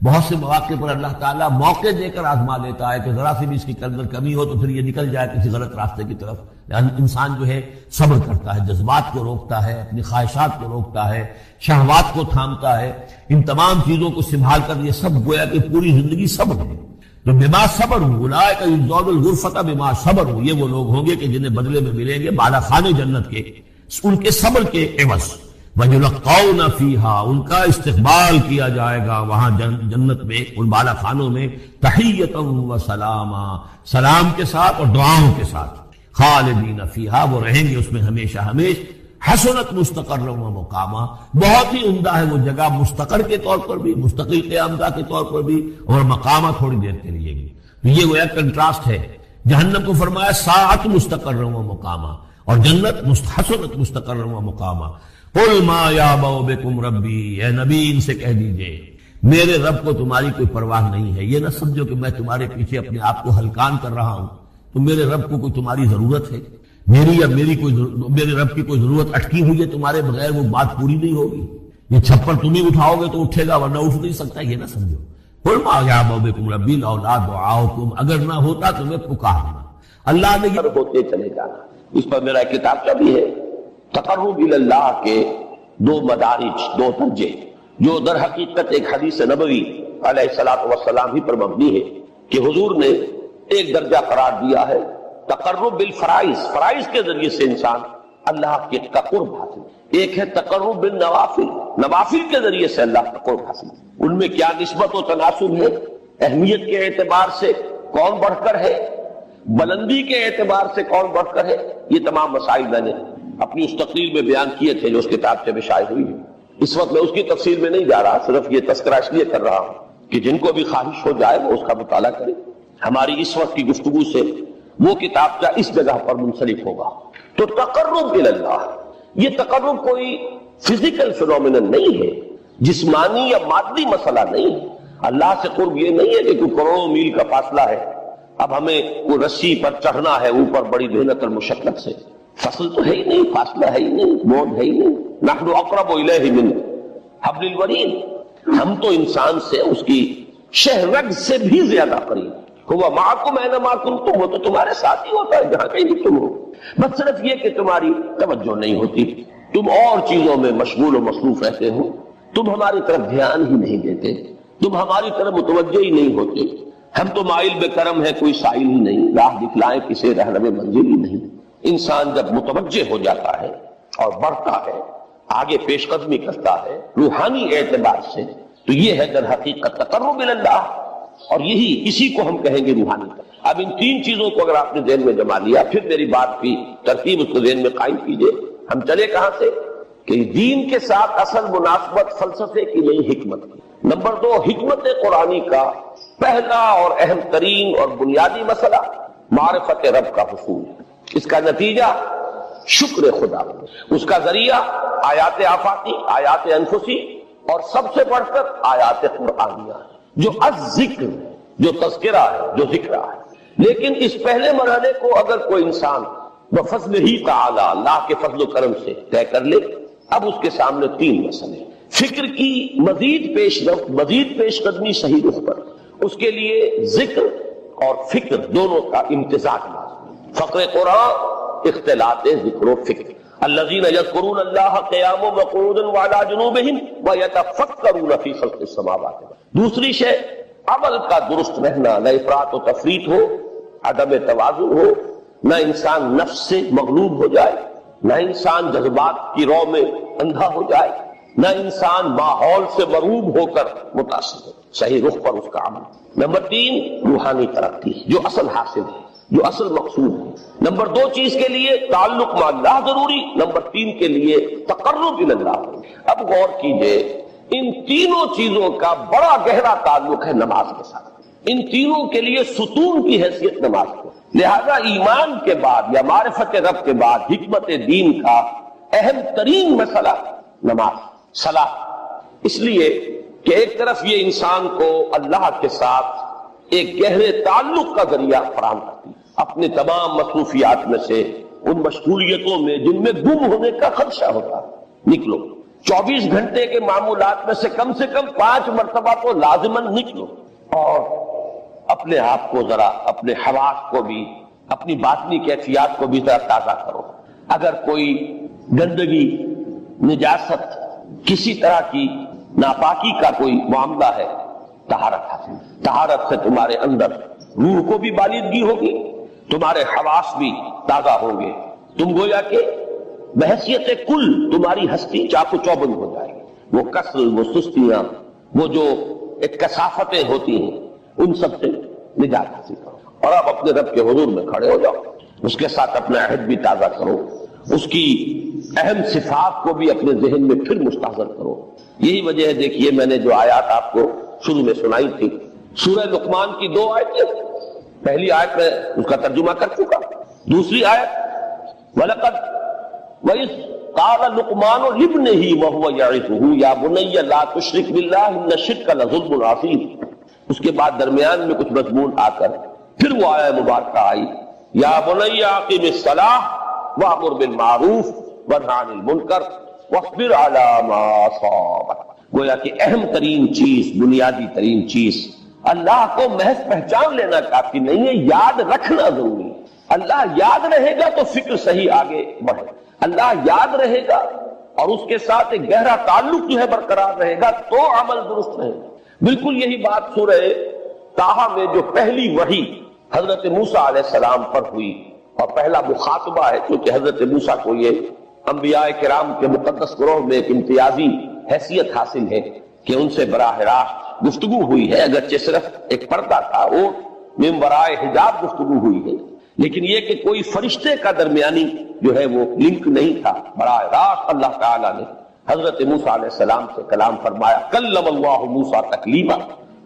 بہت سے مواقع پر اللہ تعالیٰ موقع دے کر آزما لیتا ہے کہ ذرا سی بھی اس کی اندر کمی ہو تو پھر یہ نکل جائے کسی غلط راستے کی طرف۔ انسان جو ہے صبر کرتا ہے، جذبات کو روکتا ہے، اپنی خواہشات کو روکتا ہے، شہوات کو تھامتا ہے، ان تمام چیزوں کو سنبھال کر یہ سب گویا کہ پوری زندگی صبر ہے۔ تو بما صبروا اولئک یجزون الغرفۃ بما صبروا، یہ وہ لوگ ہوں گے کہ جنہیں بدلے میں ملیں گے بالا خانے جنت کے ان کے صبر کے عوض۔ وَيُلَقَّوْنَ فِيهَا، ان کا استقبال کیا جائے گا وہاں جنت میں، ان بالا خانوں میں، تحیۃً وسلاما، سلام کے ساتھ اور دعاؤں کے ساتھ۔ خالدین فیہا، وہ رہیں گے اس میں ہمیشہ ہمیش۔ حسنت مستقرا و مقاما، بہت ہی عمدہ ہے وہ جگہ، مستقر کے طور پر بھی، مستقل قیامگاہ کے طور پر بھی، اور مقامہ تھوڑی دیر کے لیے بھی۔ تو یہ وہ ایک کنٹراسٹ ہے۔ جہنم کو فرمایا ساعت مستقرا و مقاما، اور جنت حسنت مستقرا و مقاما۔ قل ما یعبأ بکم ربی، اے نبی ان سے کہہ دیجئے میرے رب کو تمہاری کوئی پرواہ نہیں ہے۔ یہ نہ سمجھو کہ میں تمہارے پیچھے اپنے آپ کو ہلکان کر رہا ہوں، تو میرے رب کو کوئی تمہاری ضرورت ہے؟ میری یا میرے رب کی کوئی ضرورت اٹکی ہوئی ہے تمہارے بغیر، وہ بات پوری نہیں ہوگی؟ یہ چھپر تم ہی اٹھاؤ گے تو اٹھے گا، ورنہ اٹھ نہیں سکتا، یہ نہ سمجھو۔ قل ما یعبأ بکم ربی لولا دعاؤکم، اگر نہ ہوتا تمہیں پکارنا۔ اللہ نے یہ ہوتے چلے جانا۔ اس پر میرا ایک کتاب بھی ہے، تقرب اللہ کے دو مدارج، دو درجے، جو در حقیقت ایک حدیث نبوی علیہ الصلوۃ والسلام ہی پر مبنی ہے کہ حضور نے ایک درجہ قرار دیا ہے تقرب بالفرائض، فرائض کے ذریعے سے انسان اللہ کے قرب حاصل۔ ایک ہے تقرب بالنوافل، نوافل کے ذریعے سے اللہ کا قرب حاصل۔ ان میں کیا نسبت و تناسب ہے، اہمیت کے اعتبار سے کون بڑھ کر ہے، بلندی کے اعتبار سے کون بڑھ کر ہے، یہ تمام مسائل میں نے اپنی اس تقریر میں بیان کیے تھے جو اس کتاب سے شائع ہوئی ہے۔ اس وقت میں اس کی تفصیل میں نہیں جا رہا، صرف یہ تذکرہ اس لیے کر رہا ہوں کہ جن کو بھی خواہش ہو جائے وہ اس کا مطالعہ کرے۔ ہماری اس وقت کی گفتگو سے وہ کتاب کا اس جگہ پر منسلک ہوگا۔ تو تقرب اللہ، یہ تقرب کوئی فزیکل فینومینن نہیں ہے، جسمانی یا مادی مسئلہ نہیں ہے۔ اللہ سے قرب یہ نہیں ہے کہ کوئی کروڑوں میل کا فاصلہ ہے، اب ہمیں کوئی رسی پر چڑھنا ہے اوپر بڑی محنت اور مشقت سے، فصل تو ہے ہی نہیں، فاصلہ ہے ہی نہیں، موت ہے ہی نہیں۔ نحن اقرب الیہ من حبل الورید، ہم تو انسان سے اس کی شہرگ سے بھی زیادہ قریب۔ ہوا معکم اینما کنتم، وہ تو تمہارے ساتھ ہی ہوتا ہے جہاں کہیں بھی تم ہو، بس صرف یہ کہ تمہاری توجہ نہیں ہوتی، تم اور چیزوں میں مشغول و مصروف رہتے ہو، تم ہماری طرف دھیان ہی نہیں دیتے، تم ہماری طرف متوجہ ہی نہیں ہوتے۔ ہم تو مائل بے کرم ہے، کوئی سائل ہی نہیں، راہ دکھلائے کسی رہنم منزل ہی نہیں۔ انسان جب متوجہ ہو جاتا ہے اور بڑھتا ہے، آگے پیش قدمی کرتا ہے روحانی اعتبار سے، تو یہ ہے در حقیقت تقرب اللہ، اور اسی کو ہم کہیں گے روحانی۔ اب ان تین چیزوں کو اگر آپ نے ذہن میں جما لیا، پھر میری بات کی ترتیب اس کو ذہن میں قائم کیجئے۔ ہم چلے کہاں سے کہ دین کے ساتھ اصل مناسبت فلسفے کی نہیں، حکمت کی۔ نمبر 2، حکمت قرآنی کا پہلا اور اہم ترین اور بنیادی مسئلہ معرفت رب کا حصول، اس کا نتیجہ شکر خدا، اس کا ذریعہ آیات آفاقی، آیات انفسی، اور سب سے بڑھ کر آیات قرآنیہ، جو الذکر، جو تذکرہ ہے، جو ذکر ہے۔ لیکن اس پہلے مرحلے کو اگر کوئی انسان بفضل ہی تعالی، اللہ کے فضل و کرم سے طے کر لے، اب اس کے سامنے تین مسئلے، فکر کی مزید پیش رفت، مزید پیش قدمی صحیح رخ پر، اس کے لیے ذکر اور فکر دونوں کا امتزاج لازمی۔ فقر قرآن اختلاط ذکر و فکر، الذین یذکرون اللہ قیاما وقعودا وعلی جنوبہم ویتفکرون فی خلق السماوات۔ دوسری شے عمل کا درست رہنا، نہ افراط و تفریط ہو، عدم توازن ہو، نہ انسان نفس سے مغلوب ہو جائے، نہ انسان جذبات کی رو میں اندھا ہو جائے، نہ انسان ماحول سے مروب ہو کر متاثر ہو، صحیح رخ پر اس کا عمل۔ نمبر 3، روحانی ترقی، جو اصل حاصل ہے، جو اصل مقصود ہے۔ نمبر 2 چیز کے لیے تعلق مع اللہ ضروری، نمبر 3 کے لیے تقرب اللہ۔ اب غور کیجئے، ان تینوں چیزوں کا بڑا گہرا تعلق ہے نماز کے ساتھ، ان تینوں کے لیے ستون کی حیثیت نماز کو۔ لہذا ایمان کے بعد یا معرفت رب کے بعد حکمت دین کا اہم ترین مسئلہ نماز، صلاۃ، اس لیے کہ ایک طرف یہ انسان کو اللہ کے ساتھ ایک گہرے تعلق کا ذریعہ فراہم کرتی ہے، اپنے تمام مصروفیات میں سے، ان مشغولیتوں میں جن میں گم ہونے کا خدشہ ہوتا ہے، نکلو۔ 24 گھنٹے کے معمولات میں سے کم 5 مرتبہ تو لازماً نکلو، اور اپنے آپ کو ذرا، اپنے حواس کو بھی، اپنی باطنی کیفیات کو بھی ذرا تازہ کرو۔ اگر کوئی گندگی، نجاست، کسی طرح کی ناپاکی کا کوئی معاملہ ہے، طہارت حاصل، طہارت سے تمہارے اندر روح کو بھی بالیدگی ہوگی، تمہارے حواس بھی تازہ ہوں گے، تم گویا کہ بحیثیت کل تمہاری ہستی چاقو چوبند ہو جائے گی۔ وہ کسل، وہ سستیاں، وہ جو ایک کثافتیں ہوتی ہیں، ان سب سے نجات حاصل کرو، اور اب اپنے رب کے حضور میں کھڑے ہو جاؤ، اس کے ساتھ اپنا عہد بھی تازہ کرو، اس کی اہم صفات کو بھی اپنے ذہن میں پھر مستحضر کرو۔ یہی وجہ ہے، دیکھیے میں نے جو آیات آپ کو شروع میں سنائی تھی، سورہ لقمان کی 2 آیتیں، پہلی آیت میں اس کا ترجمہ کر چکا، دوسری آیت وَلَقَدْ وَإِذْ قَالَ لُقْمَانُ لِابْنِهِ وَهُوَ يَعِظُهُ يَا بُنَيَّ لَا تُشْرِكْ بِاللَّهِ إِنَّ الشِّرْكَ لَظُلْمٌ عَظِيمٌ۔ اس کے بعد درمیان میں کچھ مضمون آ کر پھر وہ آیہ مبارکہ آئی، یا بنی اقم الصلاۃ وامر بالمعروف وانہی عن المنکر واصبر علی ما اصابک۔ گویا کہ اہم ترین چیز، بنیادی ترین چیز، اللہ کو محض پہچان لینا کافی نہیں ہے، یاد رکھنا ضروری ہے۔ اللہ یاد رہے گا تو فکر صحیح آگے بڑھے، اللہ یاد رہے گا اور اس کے ساتھ ایک گہرا تعلق جو ہے برقرار رہے گا تو عمل درست رہے گا۔ بالکل یہی بات سورہ طٰہٰ میں جو پہلی وحی حضرت موسیٰ علیہ السلام پر ہوئی اور پہلا مخاطبہ ہے، کیونکہ حضرت موسیٰ کو یہ انبیاء کرام کے مقدس گروہ میں ایک امتیازی حیثیت حاصل ہے کہ ان سے براہ راست گفتگو ہوئی ہے، اگرچہ صرف ایک پردہ تھا، وہ من ورائے حجاب گفتگو ہوئی ہے، لیکن یہ کہ کوئی فرشتے کا درمیانی جو ہے وہ لنک نہیں تھا، براہ راست اللہ تعالیٰ نے حضرت موسیٰ علیہ السلام سے کلام فرمایا۔ کلم اللہ موسیٰ تکلیما،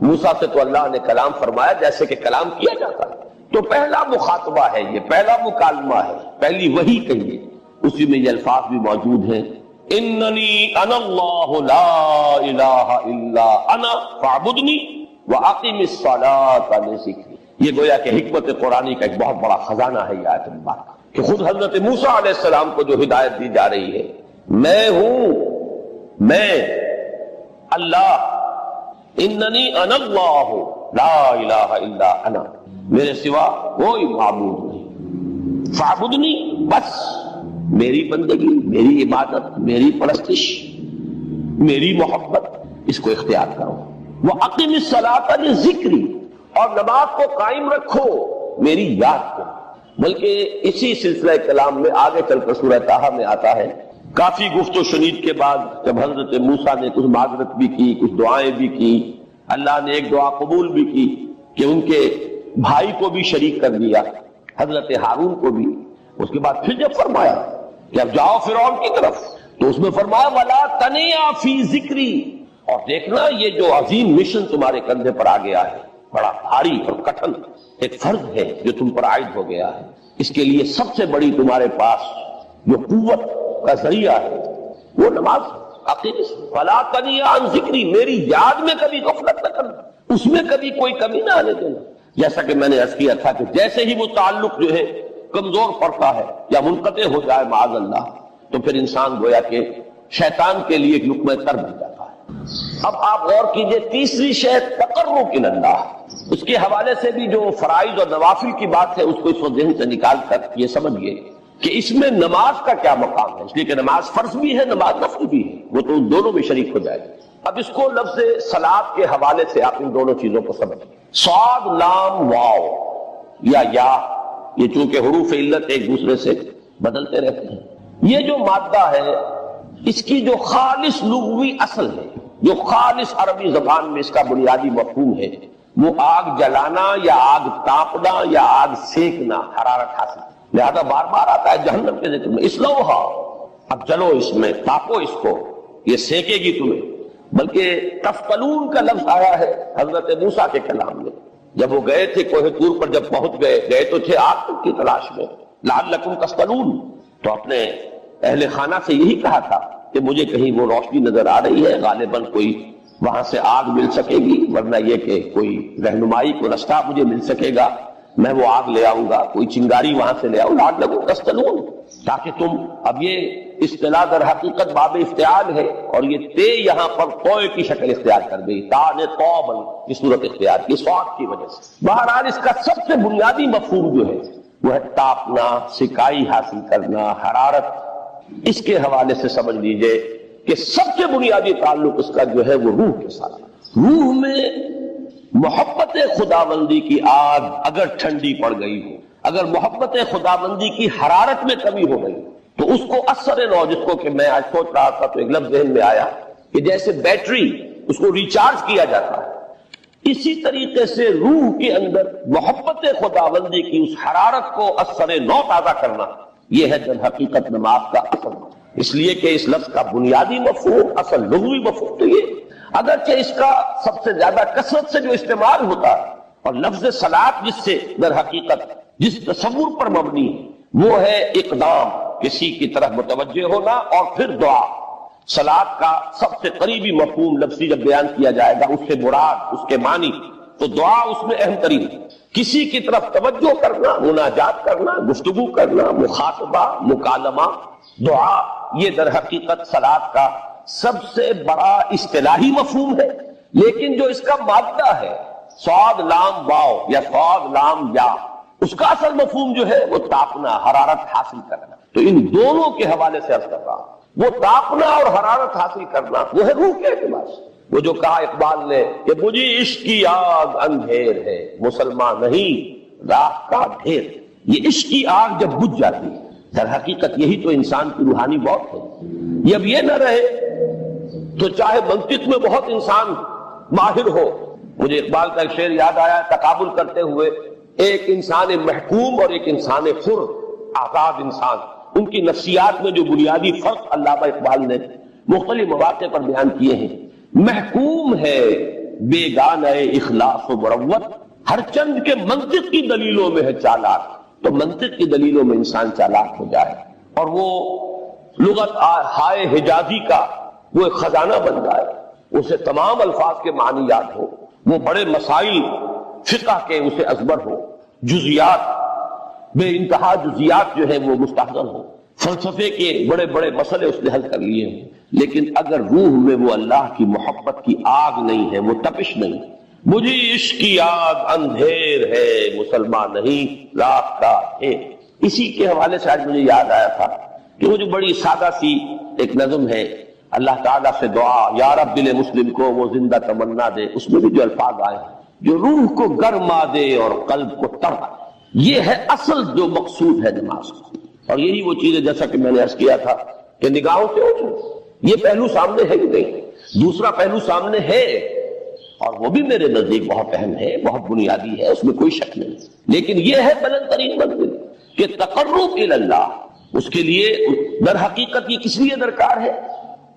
موسیٰ سے تو اللہ نے کلام فرمایا جیسے کہ کلام کیا جاتا ہے۔ تو پہلا مخاطبہ ہے، یہ پہلا مکالمہ ہے، پہلی وحی کہیے، اسی میں یہ الفاظ بھی موجود ہیں، اننی انا اللہ لا الہ الا انا فاعبدنی واقم الصلاۃ لذکری۔ یہ گویا کہ حکمت قرآنی کا ایک بہت بڑا خزانہ ہے یہ آیت مبارکہ، کہ خود حضرت موسیٰ علیہ السلام کو جو ہدایت دی جا رہی ہے، میں ہوں، میں اللہ، اننی انا اللہ لا الہ الا انا، میرے سوا کوئی معبود نہیں، فاعبدنی، بس میری بندگی، میری عبادت، میری پرستش، میری محبت، اس کو اختیار کرو۔ وَأَقِمِ الصَّلَاةَ لِذِكْرِي، اور نماز کو قائم رکھو میری یاد کو۔ بلکہ اسی سلسلہ کلام میں آگے چل کر سورہ طٰہٰ میں آتا ہے، کافی گفت و شنید کے بعد جب حضرت موسیٰ نے کچھ معذرت بھی کی، کچھ دعائیں بھی کی، اللہ نے ایک دعا قبول بھی کی کہ ان کے بھائی کو بھی شریک کر دیا، حضرت ہارون کو بھی۔ اس کے بعد پھر جب فرمایا کہ اب جاؤ فرعون کی طرف، تو اس میں فرمایا وَلَا تَنِيَا فِي ذِكْرِي، اور دیکھنا یہ جو عظیم مشن تمہارے کندھے پر آ گیا ہے، بڑا بھاری اور کٹھن ایک فرض ہے جو تم پر عائد ہو گیا ہے، اس کے لیے سب سے بڑی تمہارے پاس جو قوت کا ذریعہ ہے وہ نماز ہے۔ فَلَا تَنِيَا عَن ذِكْرِي، میری یاد میں کبھی غفلت نہ کرنا، اس میں کبھی کوئی کمی نہ آنے دینا۔ جیسا کہ میں نے عرض کیا تھا کہ جیسے ہی وہ تعلق جو ہے کمزور پڑتا ہے یا منقطع ہو جائے معاذ اللہ، تو پھر انسان گویا کہ شیطان کے لیے ایک لقمہ تر بن جاتا ہے۔ اب آپ غور کیجئے، تیسری شے تقرب الی اللہ، اس کے حوالے سے بھی جو فرائض اور نوافل کی بات ہے اس کو اس وقت ذہن سے نکال کر یہ سمجھیے کہ اس میں نماز کا کیا مقام ہے، اس لیے کہ نماز فرض بھی ہے، نماز نفل بھی ہے، وہ تو دونوں میں شریک ہو جائے گی۔ اب اس کو لفظ صلاۃ کے حوالے سے آپ ان دونوں چیزوں کو سمجھیں، صاد لام واو یا یہ چونکہ حروف علت ایک دوسرے سے بدلتے رہتے ہیں، یہ جو مادہ ہے اس کی جو خالص لغوی اصل ہے، جو خالص عربی زبان میں اس کا بنیادی مفہوم ہے، وہ آگ جلانا یا آگ تاپنا یا آگ سینکنا، حرارت حاصل، لہذا بار بار آتا ہے جہنم کے ذکر میں، اسلوہا، اب جلو اس میں، تاپو اس کو، یہ سینکے گی تمہیں۔ بلکہ تفتلون کا لفظ آیا ہے حضرت موسیٰ کے کلام میں، جب وہ گئے تھے کوہ طور پر، جب پہنچ گئے تو تھے آگ کی تلاش میں، لعلکم تفتلون، تو اپنے اہل خانہ سے یہی کہا تھا کہ مجھے کہیں وہ روشنی نظر آ رہی ہے، غالباً کوئی وہاں سے آگ مل سکے گی، ورنہ یہ کہ کوئی رہنمائی کو رستہ مجھے مل سکے گا، میں وہ آگ لے آؤں گا، کوئی چنگاری وہاں سے لے آؤں، لعلکم تفتلون، تاکہ تم، اب یہ اصطلاح در حقیقت باب افتعال ہے، اور یہ تے یہاں پر توئے کی شکل اختیار کر گئی، تا نے توبل کی صورت اختیار کی صاد کی وجہ سے۔ بہرحال اس کا سب سے بنیادی مفہوم جو ہے وہ ہے تاپنا، سکائی حاصل کرنا، حرارت۔ اس کے حوالے سے سمجھ لیجئے کہ سب سے بنیادی تعلق اس کا جو ہے وہ روح کے ساتھ، روح میں محبت خداوندی کی آگ اگر ٹھنڈی پڑ گئی ہو، اگر محبت خداوندی کی حرارت میں کمی ہو گئی، تو اس کو اثر نو، جس کو کہ میں آج سوچ رہا تھا تو ایک لفظ ذہن میں آیا کہ جیسے بیٹری اس کو ریچارج کیا جاتا ہے، اسی طریقے سے روح کے اندر محبت خداوندی کی اس حرارت کو اثر نو تازہ کرنا، یہ ہے در حقیقت نماز کا اصل۔ اس لیے کہ اس لفظ کا بنیادی مفہوم، اصل لغوی مفہوم تو یہ، اگرچہ اس کا سب سے زیادہ کثرت سے جو استعمال ہوتا ہے، اور لفظ صلاۃ جس سے در حقیقت جس تصور پر مبنی ہے وہ ہے اقدام، کسی کی طرف متوجہ ہونا اور پھر دعا۔ صلاۃ کا سب سے قریبی مفہوم لفظی جب بیان کیا جائے گا، اس سے مراد، اس کے معنی، تو دعا اس میں اہم ترین، کسی کی طرف توجہ کرنا، مناجات کرنا، گفتگو کرنا، مخاطبہ، مکالمہ، دعا، یہ در حقیقت صلاۃ کا سب سے بڑا اصطلاحی مفہوم ہے۔ لیکن جو اس کا مادہ ہے، صاد لام واو یا صاد لام یا، اس کا اصل مفہوم جو ہے وہ تاپنا، حرارت حاصل کرنا۔ تو ان دونوں کے حوالے سے عرض کر رہا ہوں، وہ تاپنا اور حرارت حاصل کرنا وہ ہے روح کے اعتبار سے۔ وہ جو کہا اقبال نے کہ مجھے عشق کی آگ اندھیر ہے، مسلمان نہیں راہ کا ڈھیر۔ یہ عشق کی آگ جب بجھ جاتی ہے، در حقیقت یہی تو انسان کی روحانی موت ہے۔ یہ اب یہ نہ رہے تو چاہے منطق میں بہت انسان ماہر ہو۔ مجھے اقبال کا ایک شعر یاد آیا، تقابل کرتے ہوئے ایک انسان محکوم اور ایک انسان حر، آزاد انسان، ان کی نفسیات میں جو بنیادی فرق علامہ اقبال نے مختلف مواقع پر بیان کیے ہیں۔ محکوم ہے بیگانہ اخلاص و مروت، ہر چند کے منطق کی دلیلوں میں ہے چالاک، تو منطق کی دلیلوں میں انسان چالاک ہو جائے اور وہ لغت ہائے حجازی کا وہ ایک خزانہ بن جائے، اسے تمام الفاظ کے معنی یاد ہو، وہ بڑے مسائل فقہ کے اسے ازبر ہو، جزیات، بے انتہا جزیات جو ہے وہ مستحضر ہو، فلسفے کے بڑے بڑے مسئلے اس نے حل کر لیے ہیں، لیکن اگر روح میں وہ اللہ کی محبت کی آگ نہیں ہے، وہ تپش نہیں، مجھے عشق کی آگ اندھیر ہے، مسلمان نہیں راہ کا ہے۔ اسی کے حوالے سے آج مجھے یاد آیا تھا کہ وہ جو بڑی سادہ سی ایک نظم ہے، اللہ تعالیٰ سے دعا، یا رب دل مسلم کو وہ زندہ تمنا دے، اس میں بھی جو الفاظ آئے ہیں، جو روح کو گرما دے اور قلب کو تڑپا دے، یہ ہے اصل جو مقصود ہے نماز کا۔ اور یہی وہ چیز ہے جیسا کہ میں نے عرض کیا تھا کہ نگاہوں سے اٹھو، یہ پہلو سامنے ہے ہی نہیں، دوسرا پہلو سامنے ہے اور وہ بھی میرے نزدیک بہت اہم ہے، بہت بنیادی ہے، اس میں کوئی شک نہیں، لیکن یہ ہے بلند ترین منزل کہ تقرب الی اللہ۔ اس کے لیے در حقیقت یہ کس لیے درکار ہے؟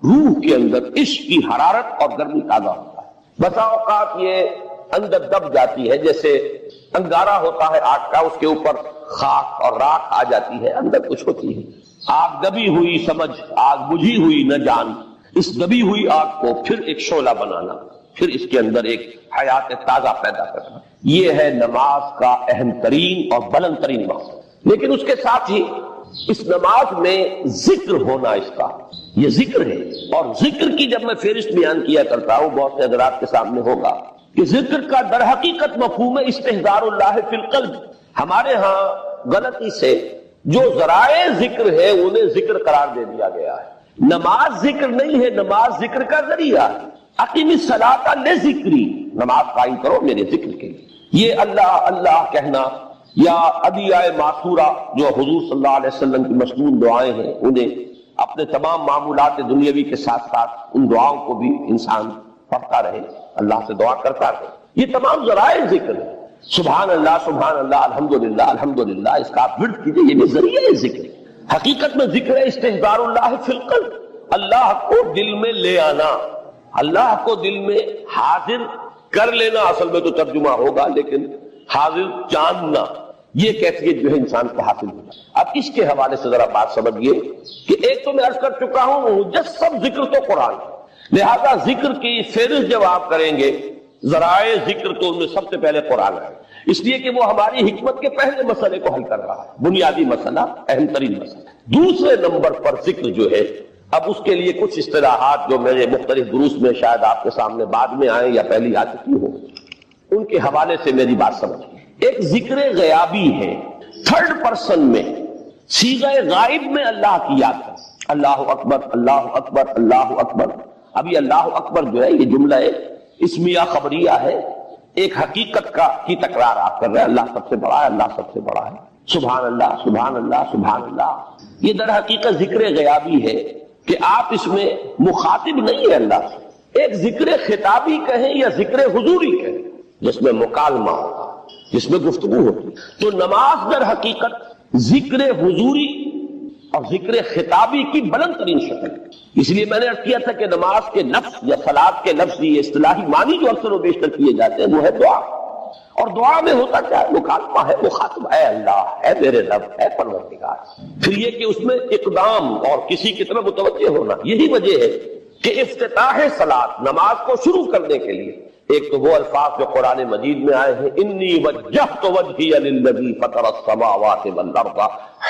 روح کے اندر عشق کی حرارت اور گرمی تازہ ہوتا ہے۔ بسا اوقات یہ اندر دب جاتی ہے، جیسے انگارہ ہوتا ہے آگ کا، اس کے اوپر خاک اور راکھ آ جاتی ہے، اندر کچھ ہوتی ہے، آگ دبی ہوئی سمجھ، آگ بجھی ہوئی نہ جان، اس دبی ہوئی آگ کو پھر ایک شعلہ بنانا، پھر اس کے اندر ایک حیات تازہ پیدا کرنا، یہ ہے نماز کا اہم ترین اور بلند ترین مقصد۔ لیکن اس کے ساتھ ہی اس نماز میں ذکر ہونا، اس کا یہ ذکر ہے، اور ذکر کی جب میں فہرست بیان کیا کرتا ہوں، بہت سے حضرات کے سامنے ہوگا کہ ذکر کا در حقیقت مفہوم ہے استحضار اللہ فی القلب۔ ہمارے ہاں غلطی سے جو ذرائع ذکر ہے انہیں ذکر قرار دے دیا گیا ہے۔ نماز ذکر نہیں ہے، نماز ذکر کا ذریعہ ہے۔ اقیم الصلاۃ لذکری، نماز قائم کرو میرے ذکر کے لیے۔ یہ اللہ اللہ کہنا یا ادعیہ معصورہ جو حضور صلی اللہ علیہ وسلم کی مسنون دعائیں ہیں، انہیں اپنے تمام معمولات دنیاوی کے ساتھ ساتھ ان دعاؤں کو بھی انسان پڑھتا رہے، اللہ سے دعا کرتا رہے، یہ تمام ذرائع ذکر ہے۔ سبحان اللہ الحمدللہ الحمدللہ، اس کا آپ ورد کیجئے، یہ بھی ذریعہ ذکر ہے۔ حقیقت میں ذکر ہے استحضار اللہ فی القلب، اللہ کو دل میں لے آنا، اللہ کو دل میں حاضر کر لینا، اصل میں تو ترجمہ ہوگا، لیکن حاضر جاننا، یہ کیفیت جو ہے انسان کو حاصل ہوتا ہے۔ اب اس کے حوالے سے ذرا بات سمجھیے کہ ایک تو میں عرض کر چکا ہوں مجسم ذکر تو قرآن ہے، لہذا ذکر کی فہرست جب آپ کریں گے، ذرائع ذکر تو ان میں سب سے پہلے قرآن ہے، اس لیے کہ وہ ہماری حکمت کے پہلے مسئلے کو حل کر رہا ہے، بنیادی مسئلہ، اہم ترین مسئلہ۔ دوسرے نمبر پر ذکر جو ہے، اب اس کے لیے کچھ اصطلاحات جو میرے مختلف دروس میں شاید آپ کے سامنے بعد میں آئیں یا پہلی آ چکی ہو، ان کے حوالے سے میری بات سمجھیں۔ ایک ذکر غیابی ہے، تھرڈ پرسن میں، صیغہ غائب میں اللہ کی یاد ہے، اللہ اکبر اللہ اکبر اللہ اکبر۔ ابھی اللہ اکبر جو ہے یہ جملہ اسمیہ خبریہ ہے، ایک حقیقت کی تکرار آپ کر رہے ہیں، اللہ سب سے بڑا ہے، اللہ سب سے بڑا ہے، سبحان اللہ سبحان اللہ سبحان اللہ۔ یہ در حقیقت ذکر غیابی ہے کہ آپ اس میں مخاطب نہیں ہے اللہ سے، ایک ذکر خطابی کہیں یا ذکر حضوری کہیں، جس میں مکالمہ ہوگا، جس میں گفتگو ہوتی۔ تو نماز در حقیقت ذکر حضوری اور ذکر خطابی کی بلند ترین شکل ہے۔ اس لیے میں نے عرض کیا تھا کہ نماز کے لفظ یا صلاۃ کے لفظ، یہ اصطلاحی معنی جو اکثر و بیشتر کیے جاتے ہیں وہ ہے دعا، اور دعا میں ہوتا کیا ہے؟ مکالمہ ہے، مخاطب، اے اللہ، اے میرے رب، اے پروردگار. پھر یہ کہ اس میں اقدام اور کسی کی طرف متوجہ ہونا. یہی وجہ ہے کہ افتتاح صلاۃ، نماز کو شروع کرنے کے لیے ایک تو وہ الفاظ جو قرآن مجید میں آئے ہیں، انی وجہت وجہی للذی فطر السماوات والارض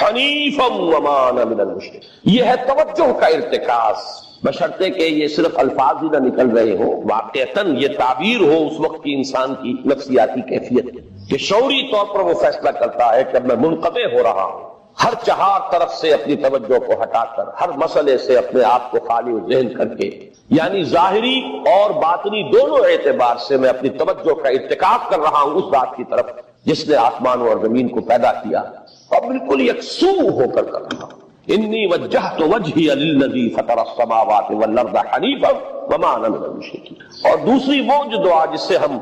حنیفا وما انا من المشرکین. یہ ہے توجہ کا ارتکاز، بشرطے کہ یہ صرف الفاظ ہی نہ نکل رہے ہوں، واقعتاً یہ تعبیر ہو اس وقت کی انسان کی نفسیاتی کیفیت کہ شعوری طور پر وہ فیصلہ کرتا ہے کہ میں منقطع ہو رہا ہوں، ہر چہار طرف سے اپنی توجہ کو ہٹا کر، ہر مسئلے سے اپنے آپ کو خالی و ذہن کر کے، یعنی ظاہری اور باطنی دونوں اعتبار سے میں اپنی توجہ کا ارتکاب کر رہا ہوں اس ذات کی طرف جس نے آسمان اور زمین کو پیدا کیا، اور بالکل یکسو ہو کر رہا ہوں. انی وجہت وجہی للذی فطر السماوات والارض حنیفا وما انا من المشرکین. اور دوسری وہ جو دعا جس سے ہم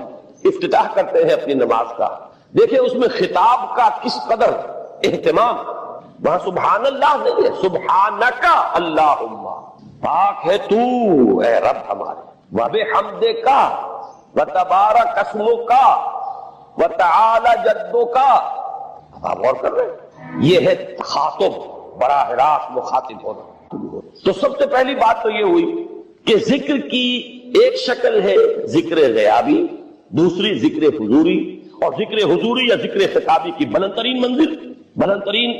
افتتاح کرتے ہیں اپنی نماز کا، دیکھیں اس میں خطاب کا کس قدر اہتمام. وہاں سبحان اللہ نہیں ہے، سبحانک اللہم، پاک ہے تو اے رب ہمارے، وبحمدک وتبارک اسمک وتعالی جدک. آپ غور کر رہے ہیں، یہ ہے خاطب، براہ راست مخاطب ہونا. تو سب سے پہلی بات تو یہ ہوئی کہ ذکر کی ایک شکل ہے ذکر غیابی، دوسری ذکر حضوری، اور ذکر حضوری یا ذکر خطابی کی بلند ترین منزل، بلند ترین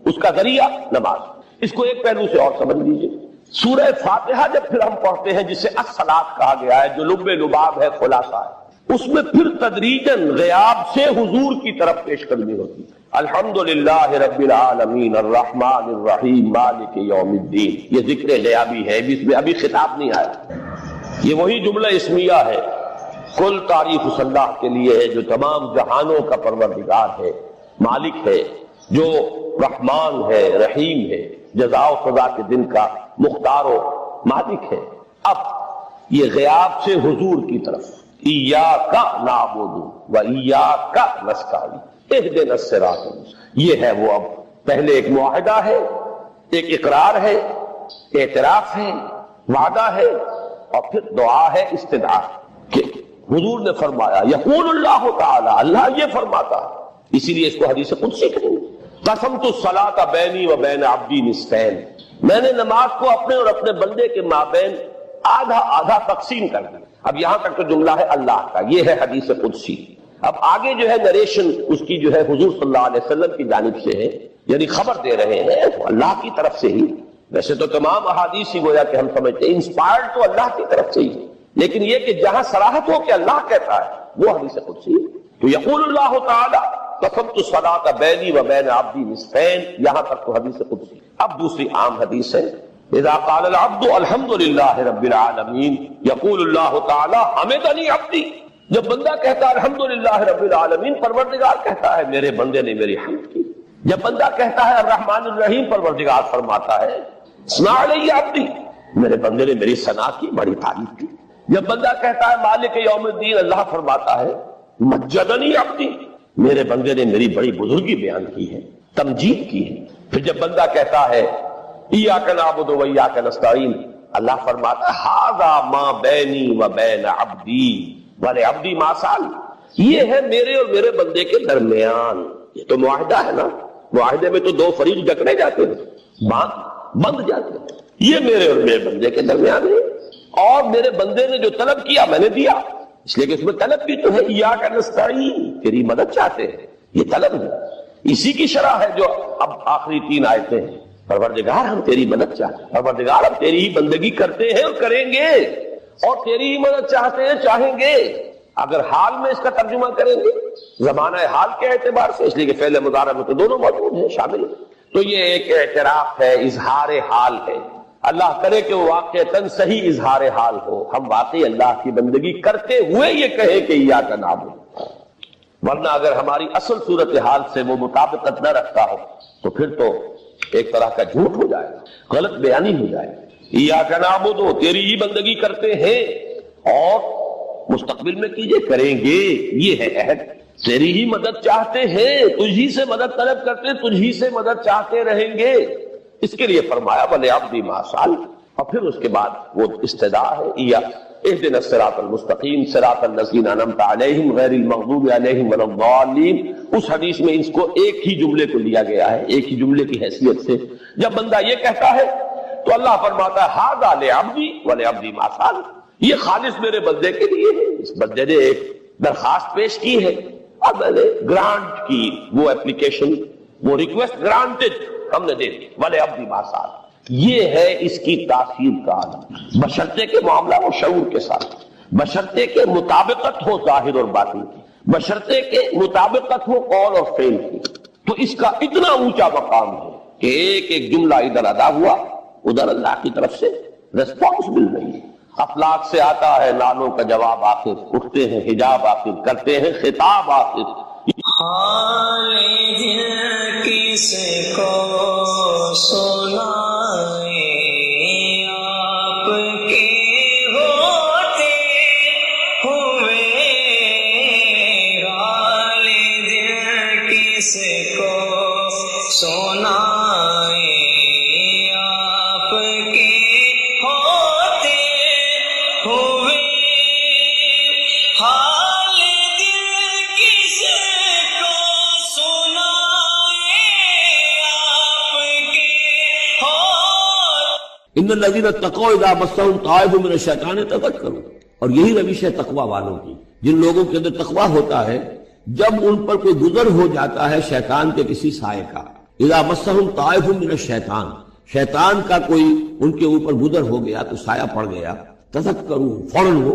اس کا ذریعہ نماز. اس کو ایک پہلو سے اور سمجھ لیجیے. سورہ فاتحہ جب پھر ہم پڑھتے ہیں جسے الصلاۃ کہا گیا ہے، جو لب لباب ہے، خلاصہ ہے، اس میں پھر تدریجاً غیاب سے حضور کی طرف پیش قدمی ہوتی ہے. الحمدللہ رب العالمین الرحمن الرحیم مالک یوم الدین. یہ ذکر غیابی ہے، اس میں ابھی خطاب نہیں آیا. یہ وہی جملہ اسمیہ ہے، کل تعریف اس اللہ کے لیے ہے جو تمام جہانوں کا پروردگار ہے، مالک ہے، جو رحمان ہے، رحیم ہے، جزا و سزا کے دن کا مختار و مالک ہے. اب یہ غیاب سے حضور کی طرف، ایاک نعبد و ایاک نستعین اہدنا الصراط المستقیم. یہ ہے وہ. اب پہلے ایک معاہدہ ہے، ایک اقرار ہے، اعتراف ہے، وعدہ ہے، اور پھر دعا ہے، استدعاء. کہ حضور نے فرمایا، یقول اللہ تعالی، اللہ یہ فرماتا ہے. اسی لیے اس کو حدیث قدسی کہیں گے، قسمت الصلاۃ بینی و بین عبدی نصفین. میں نے نماز کو اپنے اور اپنے بندے کے مابین آدھا آدھا تقسیم کر دیا. اب یہاں تک تو جملہ ہے اللہ کا، یہ ہے حدیث قدسی. اب آگے جو ہے نریشن اس کی جو ہے حضور صلی اللہ علیہ وسلم کی جانب سے ہے، یعنی خبر دے رہے ہیں اللہ کی طرف سے ہی. ویسے تو تمام احادیث ہی گویا کہ ہم سمجھتے ہیں انسپائرڈ تو اللہ کی طرف سے ہی، لیکن یہ کہ جہاں صراحت ہو کہ اللہ کہتا ہے وہ حدیث قدسی ہے. تو یقول اللہ تعالی قسمت الصلاۃ بینی و بین عبدی نصفین، یہاں تک تو حدیث قدسی. اب دوسری عام حدیث ہے، اذا قال العبد الحمد للہ رب العالمین یقول اللہ تعالی حمدنی عبدی. جب بندہ کہتا ہے الحمدللہ رب العالمین، پروردگار کہتا ہے میرے بندے نے میری حمد کی. جب بندہ کہتا ہے الرحمن الرحیم، پروردگار فرماتا ہے ثنا علی عبدی، میرے بندے نے میری ثنا کی، بڑی تعریف کی. جب بندہ کہتا ہے مالک یوم الدین، اللہ فرماتا ہے مجدنی عبدی، میرے بندے نے میری بڑی بزرگی بیان کی ہے، تمجید کی ہے. پھر جب بندہ کہتا ہے ایاک نعبد و ایاک نستعین، اللہ فرماتا ہے ھذا ما بینی و بین عبدی ولعبدی ما سأل، یہ ہے میرے اور میرے بندے کے درمیان. یہ تو معاہدہ ہے نا، معاہدے میں تو دو فریق جکڑے جاتے ہیں، بند جاتے ہیں. یہ میرے اور میرے بندے کے درمیان ہے، اور میرے بندے نے جو طلب کیا میں نے دیا. اس لیے کہ اس میں طلب بھی تو ہے، ایاک نستعین، تیری مدد چاہتے ہیں، یہ طلب ہے. اسی کی شرح ہے جو اب آخری 3 آیتیں ہیں. پروردگار ہم تیری مدد چاہتے ہیں، پروردگار ہم تیری ہی بندگی کرتے ہیں اور کریں گے، اور تیری ہی مدد چاہتے ہیں، چاہیں گے. اگر حال میں اس کا ترجمہ کریں گے زمانہ حال کے اعتبار سے، اس لیے کہ فعل مضارع میں تو دونوں موجود ہیں، شامل ہیں، تو یہ ایک اعتراف ہے، اظہار حال ہے. اللہ کرے کہ وہ واقعتاً صحیح اظہار حال ہو، ہم واقعی اللہ کی بندگی کرتے ہوئے یہ کہیں کہ ایاک نعبد. ورنہ اگر ہماری اصل صورتحال سے وہ مطابقت نہ رکھتا ہو تو پھر تو ایک طرح کا جھوٹ ہو جائے گا، غلط بیانی ہو جائے گی. ایاک نعبد، تیری ہی بندگی کرتے ہیں، اور مستقبل میں کیجئے، کریں گے، یہ ہے عہد. تیری ہی مدد چاہتے ہیں، تجھی سے مدد طلب کرتے، تجھی سے مدد چاہتے رہیں گے. اس کے لیے فرمایا ولعبدی ما سأل، اور پھر اس کے بعد وہ استدا ہے یا اهدنا الصراط المستقیم صراط الذین انعمت علیہم غیر المغضوب علیہم ولا الضالین. اس حدیث میں اس کو ایک ہی جملے کو لیا گیا ہے، ایک ہی جملے کی حیثیت سے. جب بندہ یہ کہتا ہے تو اللہ فرماتا ہے ھذا لعبدی ولعبدی ما سأل، یہ خالص میرے بندے کے لیے ہے. اس بندے نے ایک درخواست پیش کی ہے اور میں نے گرانٹ کی، وہ اپلیکیشن، وہ ریکویسٹ گرانٹڈ ہم نے دے دی. ولعبدی ما سأل، یہ ہے اس کی تاثیر کا عالم، بشرطے کے معاملہ وہ شعور کے ساتھ، بشرطے کے مطابقت ہو ظاہر اور باطن کی، بشرطے کے مطابقت ہو قول اور فعل کی. تو اس کا اتنا اونچا مقام ہے کہ ایک ایک جملہ ادھر ادا ہوا، ادھر اللہ کی طرف سے ریسپانس مل رہی ہے. افلاک سے آتا ہے نالوں کا جواب آخر، اٹھتے ہیں حجاب آخر، کرتے ہیں خطاب آخر. حال دل کس کو سنائے آپ کے ہوتے ہوئے، حال دل کس کو سنائے آپ کے ہوتے ہوئے، حال دل کس کو سنائے آپ کے ہوتے. ان الذین اتقوا اذا مسهم طائف من الشیطان تذکروا، اور یہی روش ہے تقوی والوں کی. جن لوگوں کے اندر تقوی ہوتا ہے، جب ان پر کوئی گزر ہو جاتا ہے شیطان کے کسی سائے کا، اذا مسهم طائف من الشیطان، شیطان کا کوئی ان کے اوپر گزر ہو گیا تو سایہ پڑ گیا، تذکروا، فوراً وہ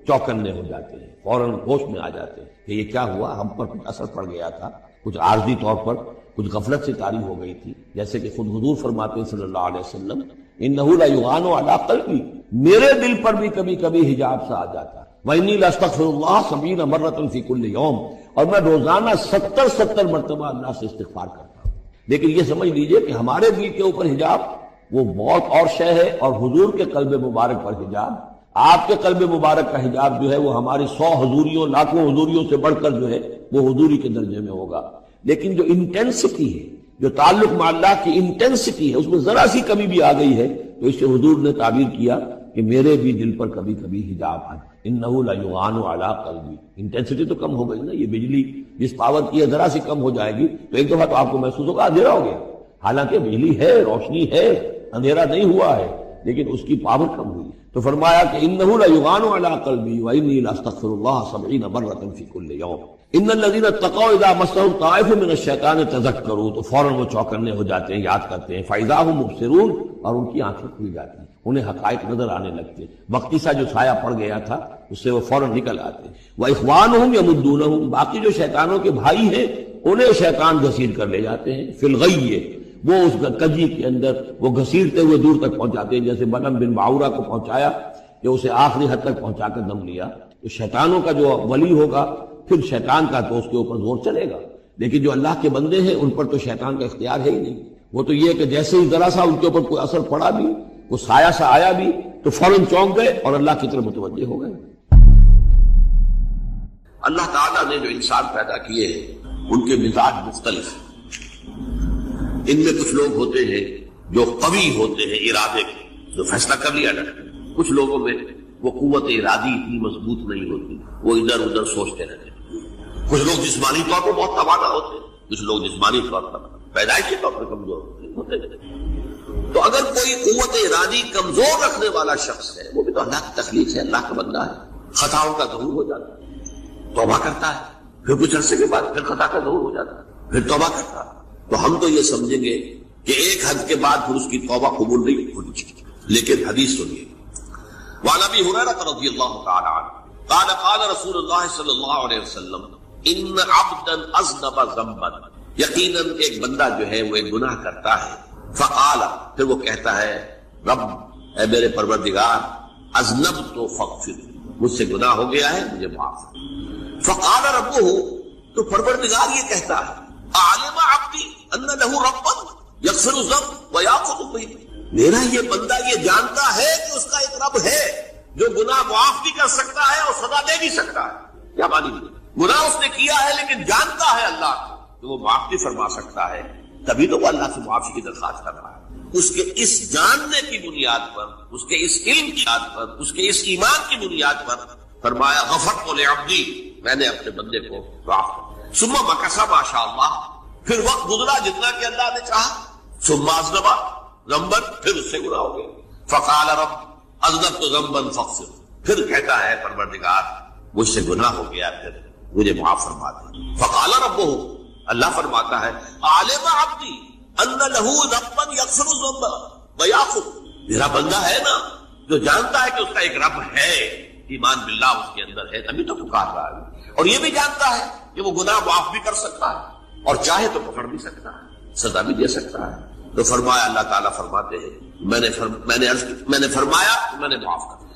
چوکنے ہو جاتے ہیں، فوراً ہوش میں آ جاتے ہیں کہ یہ کیا ہوا، ہم پر کچھ اثر پڑ گیا تھا، کچھ عارضی طور پر کچھ غفلت سے طاری ہو گئی تھی. جیسے کہ خود حضور فرماتے ہیں صلی اللہ علیہ وسلم انہ لا یغان علی قلبی، میرے دل پر بھی کبھی کبھی حجاب سا آ جاتا ہے. وانی لاستغفر اللہ 70 مرۃ فی کل یوم، اور میں روزانہ 70 مرتبہ اللہ سے استغفار کرتا ہوں. لیکن یہ سمجھ لیجئے کہ ہمارے دل کے اوپر حجاب وہ بہت اور شے ہے، اور حضور کے قلب مبارک پر حجاب، آپ کے قلب مبارک کا حجاب جو ہے وہ ہماری 100 حضوریوں لاکھوں حضوریوں سے بڑھ کر جو ہے وہ حضوری کے درجے میں ہوگا. لیکن جو انٹینسٹی ہے، جو تعلق مع اللہ کی انٹینسٹی ہے، اس میں ذرا سی کمی بھی آ گئی ہے تو اس سے حضور نے تعبیر کیا کہ میرے بھی دل پر کبھی کبھی حجاب ہے. انہ لا یغان علی قلبی، انٹینسٹی تو کم ہو گئی نا. یہ بجلی جس پاور کی ہے ذرا سی کم ہو جائے گی تو ایک دفعہ تو آپ کو محسوس ہوگا اندھیرا ہو گیا. حالانکہ بجلی ہے، روشنی ہے، اندھیرا نہیں ہوا ہے، لیکن اس کی پاور کم ہوئی. تو فرمایا کہ انہ لا یغان علی قلبی وانی لاستغفر اللہ 70 مرۃ فی کل یوم. ان الذین اتقوا اذا مسهم طائف من الشیطان تذکروا، تو فوراً وہ چوکنے ہو جاتے ہیں، یاد کرتے ہیں. فاذا هم مبصرون، اور ان کی آنکھیں کھل جاتی ہیں، انہیں حقائق نظر آنے لگتے ہیں. وقتی سا جو سایہ پڑ گیا تھا اس سے وہ فوراً نکل آتے ہیں. واخوانهم یمدونهم، باقی جو شیطانوں کے بھائی ہیں انہیں شیطان گھسیٹ کر لے جاتے ہیں. فی الغی، وہ اس کجی کے اندر وہ گھسیٹتے ہوئے دور تک پہنچاتے ہیں. جیسے بلم بن معورہ کو پہنچایا کہ اسے آخری حد تک پہنچا کر دم لیا. تو شیطانوں کا جو ولی ہوگا پھر شیطان کا تو اس کے اوپر زور چلے گا، لیکن جو اللہ کے بندے ہیں ان پر تو شیطان کا اختیار ہے ہی نہیں. وہ تو یہ کہ جیسے ہی ذرا سا ان کے اوپر کوئی اثر پڑا بھی، وہ سایہ سا آیا بھی تو فوراً چونک گئے اور اللہ کی طرف متوجہ ہو گئے. اللہ تعالیٰ نے جو انسان پیدا کیے ہیں ان کے مزاج مختلف ہیں. ان میں کچھ لوگ ہوتے ہیں جو قوی ہوتے ہیں ارادے کے، جو فیصلہ کر لیا جاتا ہے. کچھ لوگوں میں وہ قوت ارادی اتنی مضبوط نہیں ہوتی، وہ ادھر ادھر سوچتے رہتے ہیں. کچھ لوگ جسمانی طور پر بہت توانا ہوتے ہیں، کچھ لوگ جسمانی طور پر پیدائشی طور پر کمزور ہوتے ہیں. تو اگر کوئی قوت ارادی کمزور رکھنے والا شخص ہے، وہ بھی تو اللہ کی تخلیق ہے، اللہ کا بندہ ہے، خطاؤں کا ظہور ہو جاتا ہے، توبہ کرتا ہے، پھر کچھ عرصے کے بعد پھر خطا کا ظہور ہو جاتا ہے، پھر توبہ کرتا ہے. تو ہم تو یہ سمجھیں گے کہ ایک حد کے بعد پھر اس کی توبہ قبول نہیں ہونی چاہیے. لیکن حدیث سنیے، وعن ابی ہریرہ رضی اللہ تعالی عنہ قال قال رسول اللہ صلی اللہ علیہ وسلم ان عبدا اذنب ذنبا، یقیناً ایک بندہ جو ہے وہ ایک گناہ کرتا ہے. فقال، پھر وہ کہتا ہے رب، اے میرے پروردگار، اذنبت فاغفر، مجھ سے گناہ ہو گیا ہے، مجھے معاف. فقال ربہ، تو پروردگار یہ کہتا ہے اعلم عبدی ان له ربا یغفر الذنب ویاخذ به، میرا یہ بندہ یہ جانتا ہے کہ اس کا ایک رب ہے جو گناہ معاف بھی کر سکتا ہے اور سزا دے بھی سکتا ہے. کیا مانی لیجیے، گناہ اس نے کیا ہے لیکن جانتا ہے اللہ کو تو وہ معاف بھی فرما سکتا ہے، تبھی تو وہ اللہ سے معافی کی درخواست کر رہا ہے. اس کے اس جاننے کی بنیاد پر، اس کے اس علم کی بنیاد پر، اس کے اس ایمان کی بنیاد پر فرمایا غفرت لعبدی، میں نے اپنے بندے کو معاف کر. ثم مکث ما شاء اللہ، پھر وقت گزرا جتنا کہ اللہ نے چاہا. ثم اذنب ذنبا، پھر اس سے گناہ ہو گیا. فقال رب اذنبت ذنبا فاغفر، پھر کہتا ہے پروردگار مجھ سے گناہ ہو گیا، پھر مجھے معاف فرما دے. فقال ربہ، اللہ فرماتا ہے عالم عبدی ان لہ ربا یغفر الذنب ویعفو، میرا بندہ ہے نا جو جانتا ہے کہ اس کا ایک رب ہے، ایمان باللہ اس کے اندر ہے، تبھی تو پکار رہا ہے، اور یہ بھی جانتا ہے کہ وہ گناہ معاف بھی کر سکتا ہے اور چاہے تو پکڑ بھی سکتا ہے، سزا بھی دے سکتا ہے. تو فرمایا، اللہ تعالیٰ فرماتے ہیں میں نے فرمایا میں نے معاف کر دیا.